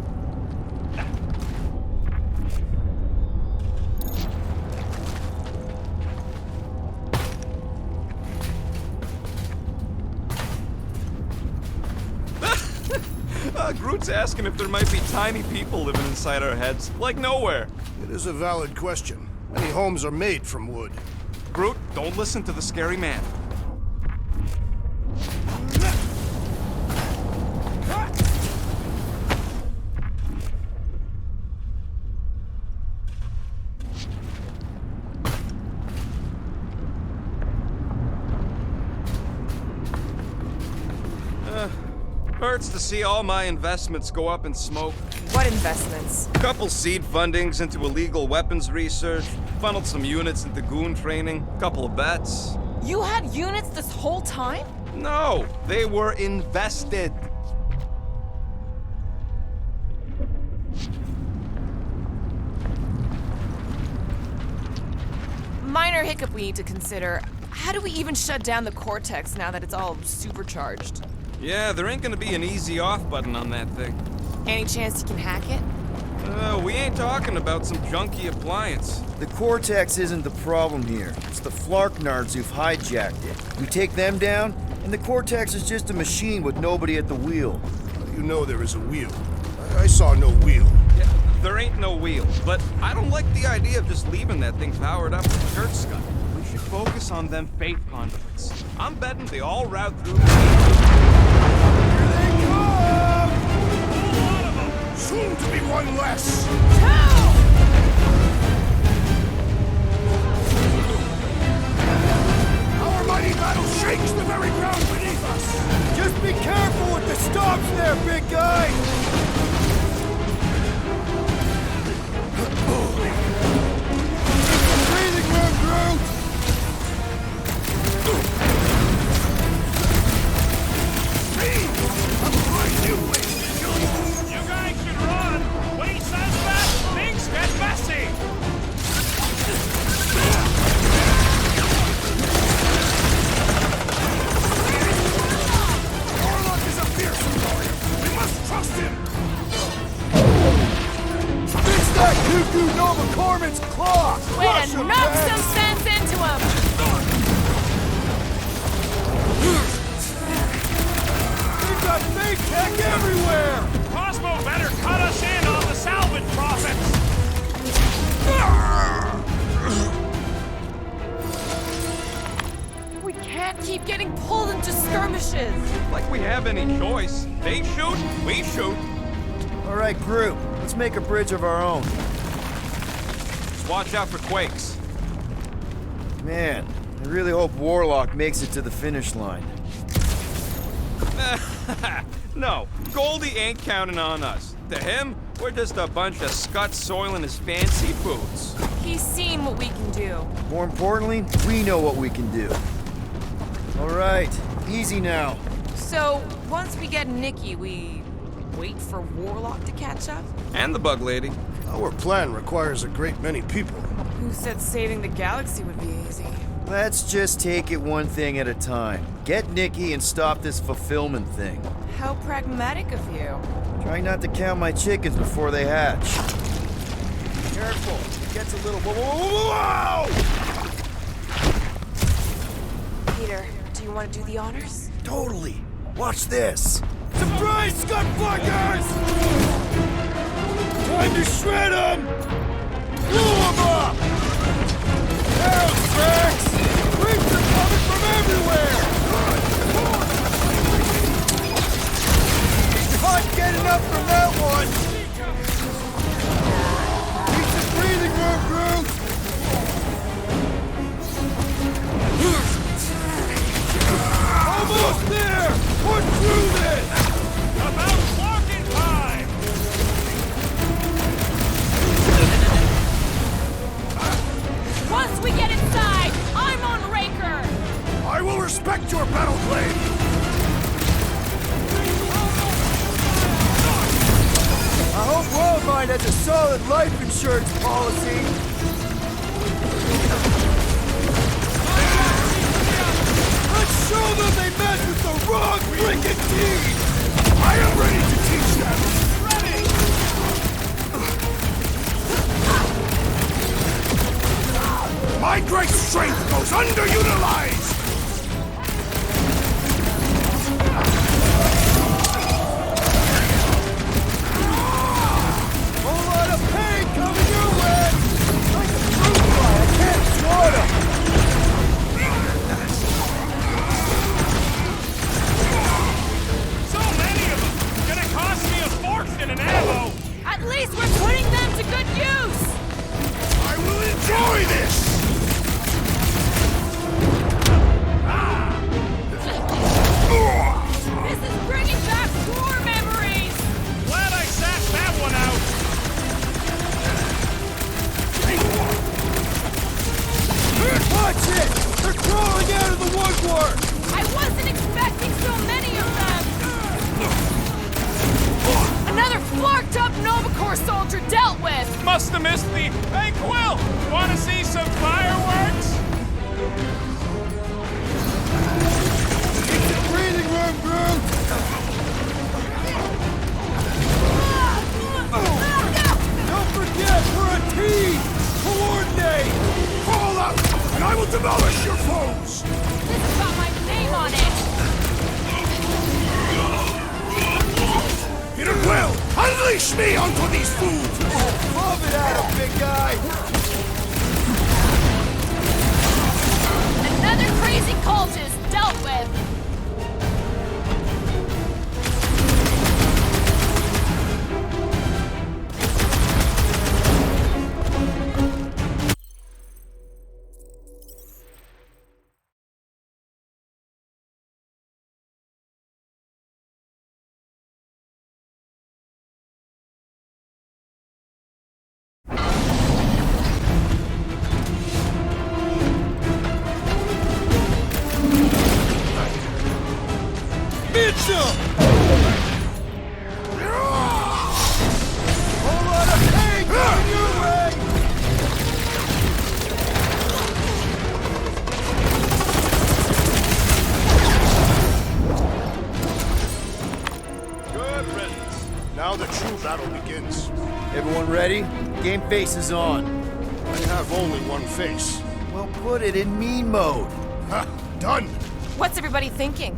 Groot's asking if there might be tiny people living inside our heads, like Knowhere. It is a valid question. Many homes are made from wood. Groot, don't listen to the scary man. Hurts to see all my investments go up in smoke. What investments? Couple seed fundings into illegal weapons research, funneled some units into goon training, couple of bets. You had units this whole time? No, they were invested. Minor hiccup we need to consider. How do we even shut down the Cortex now that it's all supercharged? Yeah, there ain't gonna be an easy off button on that thing. Any chance you can hack it? We ain't talking about some junky appliance. The Cortex isn't the problem here. It's the Flarknards who've hijacked it. We take them down, and the Cortex is just a machine with nobody at the wheel. You know there is a wheel. I saw no wheel. Yeah, there ain't no wheel, but I don't like the idea of just leaving that thing powered up with church scum. We should focus on them faith conduits. I'm betting they all route through the Soon to be one less! Our mighty battle shakes the very ground beneath us! Just be careful with the stops there, big guy! Breathing room, Groot! You guys should run! When he says that, things get messy! Warlock is a fearsome warrior! We must trust him! Fix that cuckoo Nova Corman's claw! Way to knock some sense into him! We've got fake tech everywhere! Cosmo better cut us in on the salvage profits! We can't keep getting pulled into skirmishes. Like we have any choice. They shoot, we shoot. All right, Groot, let's make a bridge of our own. Just watch out for quakes. Man, I really hope Warlock makes it to the finish line. No, Goldie ain't counting on us. To him, we're just a bunch of scuts soiling his fancy boots. He's seen what we can do. More importantly, we know what we can do. All right, easy now. So, once we get Nikki, we wait for Warlock to catch up? And the bug lady. Our plan requires a great many people. Who said saving the galaxy would be easy? Let's just take it one thing at a time. Get Nikki and stop this fulfillment thing. How pragmatic of you. Try not to count my chickens before they hatch. Careful, it gets a little... Whoa! Peter, do you want to do the honors? Totally. Watch this. Surprise, Scud Fuckers! Time to shred them! Blow them up! Arrow tracks! Rings are coming from everywhere! Can't get enough from that one! Need some breathing room, Groot! Almost there! Push through this! About walking time! Once we get inside, I'm on Raker! I will respect your battle claim! valid life insurance policy. Let's show them they messed with the wrong freaking team! I am ready to teach them! My great strength goes underutilized! Whole lot of pain coming your way! Like a fruit fly, I can't swat 'em! So many of them! Gonna cost me a fortune in ammo! At least we're putting them to good use! I will enjoy this! This is bringing back war memories! Glad I sat that one out! Watch it! They're crawling out of the woodwork! I wasn't expecting so many of them! Another flarked up Nova Corps soldier dealt with! Must have missed the... Hey, Quill! Wanna see some fireworks? Breathing room, Groot! Don't forget, we're a team! Coordinate! Fall out, and I will demolish your foes! This has got my name on it! Peter Quill, unleash me onto these fools! Love it at him, big guy! Another crazy cultist dealt with! Mitchell! Whole lot of pain coming your way! Good riddance. Now the true battle begins. Everyone ready? Game face is on. I have only one face. Well, put it in mean mode. Ha! Done! What's everybody thinking?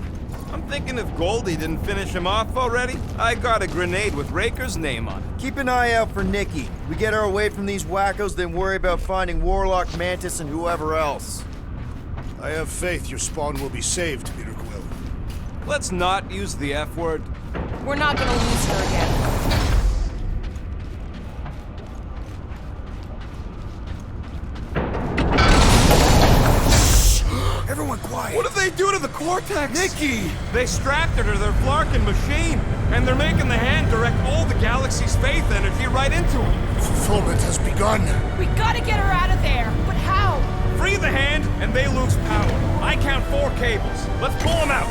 I'm thinking if Goldie didn't finish him off already, I got a grenade with Raker's name on it. Keep an eye out for Nikki. We get her away from these wackos, then worry about finding Warlock, Mantis, and whoever else. I have faith your spawn will be saved, Peter Quill. Let's not use the F word. We're not gonna lose her again. Everyone quiet! What did they do to the Cortex? Nikki! They strapped her to their Flarkin machine, and they're making the hand direct all the galaxy's faith energy right into him. Fulfillment has begun. We gotta get her out of there! But how? Free the hand, and they lose power. I count 4 cables. Let's pull them out.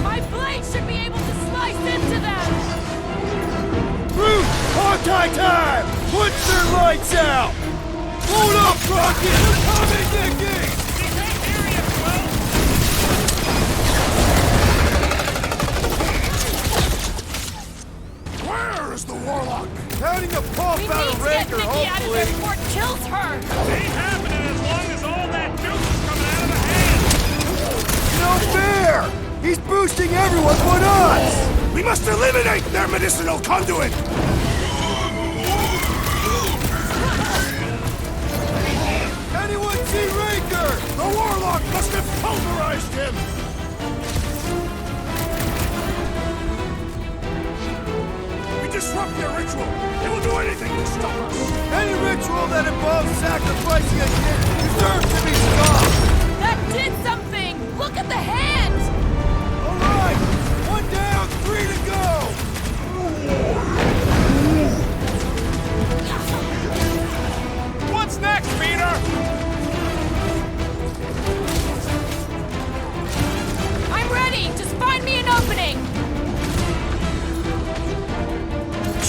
My blade should be able to slice into them! Groot! Hawkeye time! Put their lights out! Hold up, Rocket! They're coming, Nikki! Where is the Warlock? Counting a pulp We out need of to get Raker, Nikki out of hopefully. there before it kills her! Ain't happening as long as all that juice is coming out of the hand. No fair! He's boosting everyone but us! We must eliminate their medicinal conduit! Anyone see Raker? The Warlock must have pulverized him! We disrupt their ritual! They will do anything to stop us! Any ritual that involves sacrificing a kid deserves to be stopped! That did something! Look at the hand! Alright! 1 down, 3 to go! What's next, Peter?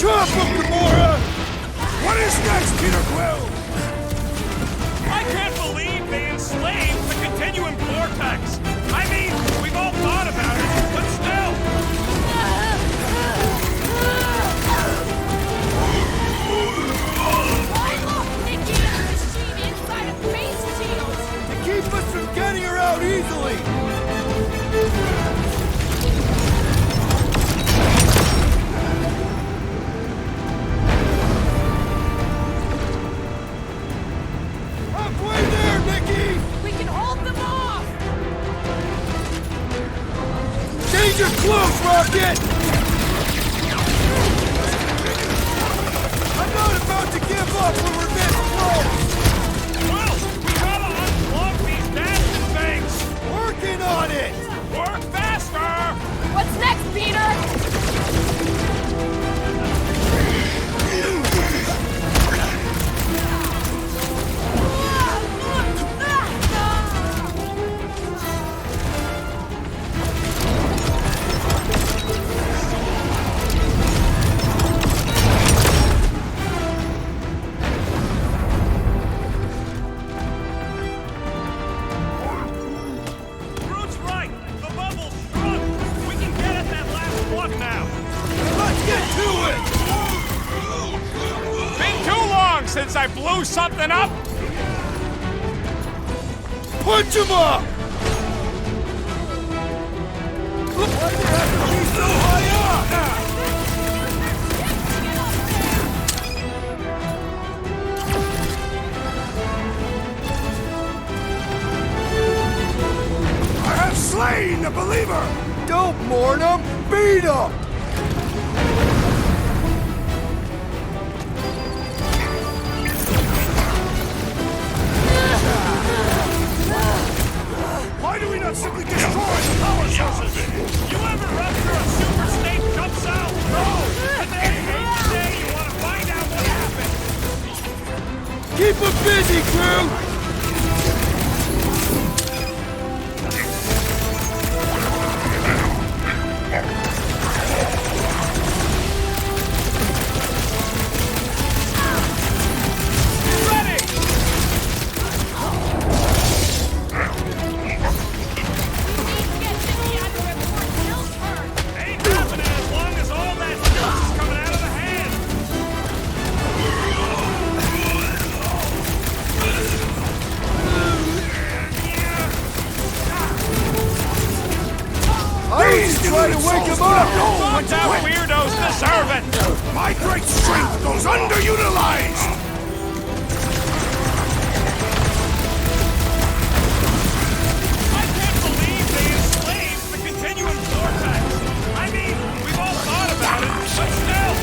Chop him, Gamora! What is next, Peter Quill? I can't believe they enslaved the continuum vortex. I mean, we've all thought about it, but still. Why look, Nikki and the machine inside a face shield? To keep us from getting her out easily! Halfway there, Mickey! We can hold them off! Change your clothes, Rocket! I'm not about to give up when we're this close! Well, we gotta unplug these nasty things. Working on it! Work faster! What's next, Peter? Groot's right. The bubble's shrunk. We can get at that last plug now. Let's get to it! Been too long since I blew something up. Punch him up! Why do you have to be so high up? I have slain the believer! Don't mourn him! Beat him! Why do we not simply destroy the power sources? You ever rupture a super snake jump cell? No! But then hate the day you want to find out what happened. Keep him busy, crew! Ready! Ain't happening as long as all that stuff is coming out of the hand. These try to wake him up! But that weirdos deserve it. My great strength goes underutilized! I can't believe they enslaved the continuum vortex. I mean, we've all thought about it, but still.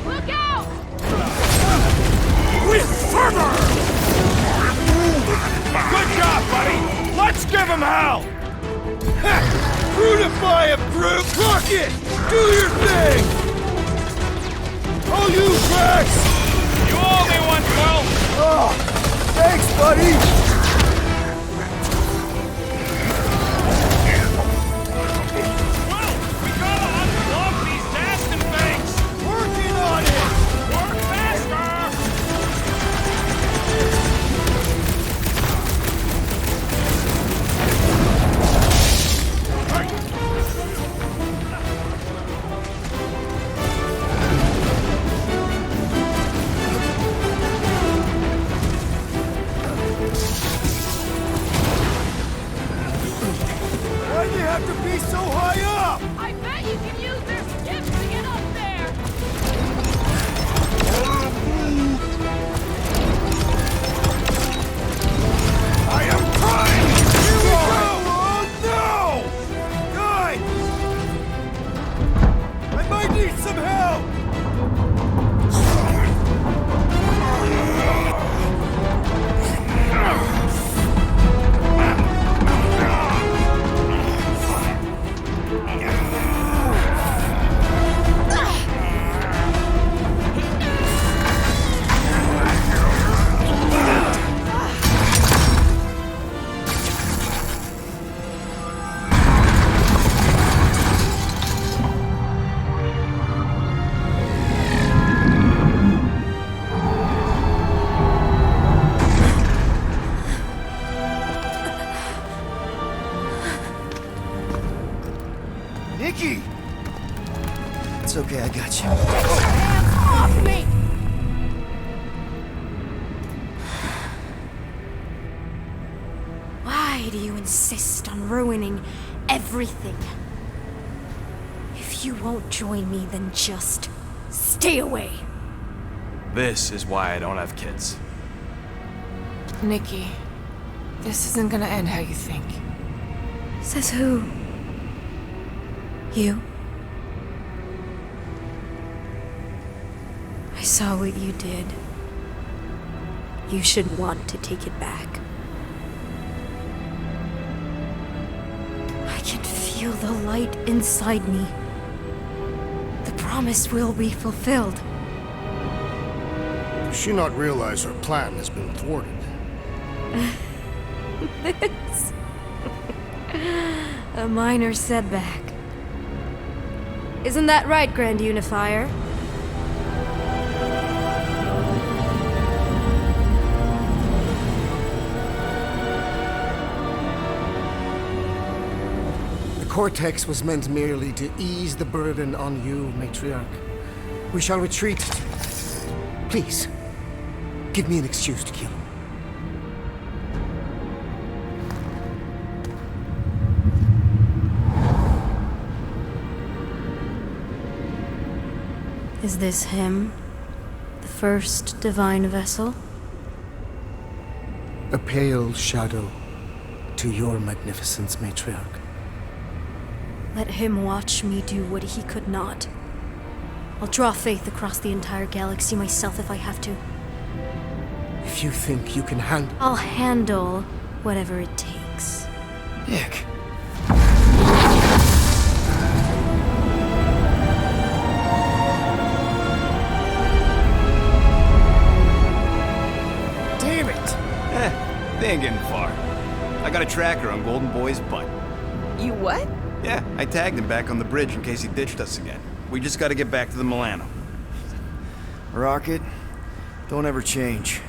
Look out! With fervor! Good job, buddy. Let's give him hell. Brutify him, Groot! Rocket! Do your thing! Oh, you Drax! You owe me one, Quill. Oh, thanks, buddy! Quill, we gotta unplug these nasty things. Working on it! Work faster. touch him. Get your hands off me! Why do you insist on ruining everything? If you won't join me, then just stay away. This is why I don't have kids. Nikki, this isn't gonna end how you think. Says who? You? I saw what you did. You should want to take it back. I can feel the light inside me. The promise will be fulfilled. Does she not realize her plan has been thwarted? This. A minor setback. Isn't that right, Grand Unifier? The Cortex was meant merely to ease the burden on you, Matriarch. We shall retreat. Please, give me an excuse to kill him. Is this him? The first divine vessel? A pale shadow to your magnificence, Matriarch. Let him watch me do what he could not. I'll draw faith across the entire galaxy myself if I have to. If you think you can handle... I'll handle whatever it takes. Nick. Damn it! They ain't getting far. I got a tracker on Golden Boy's butt. You what? Yeah, I tagged him back on the bridge in case he ditched us again. We just gotta get back to the Milano. Rocket, don't ever change.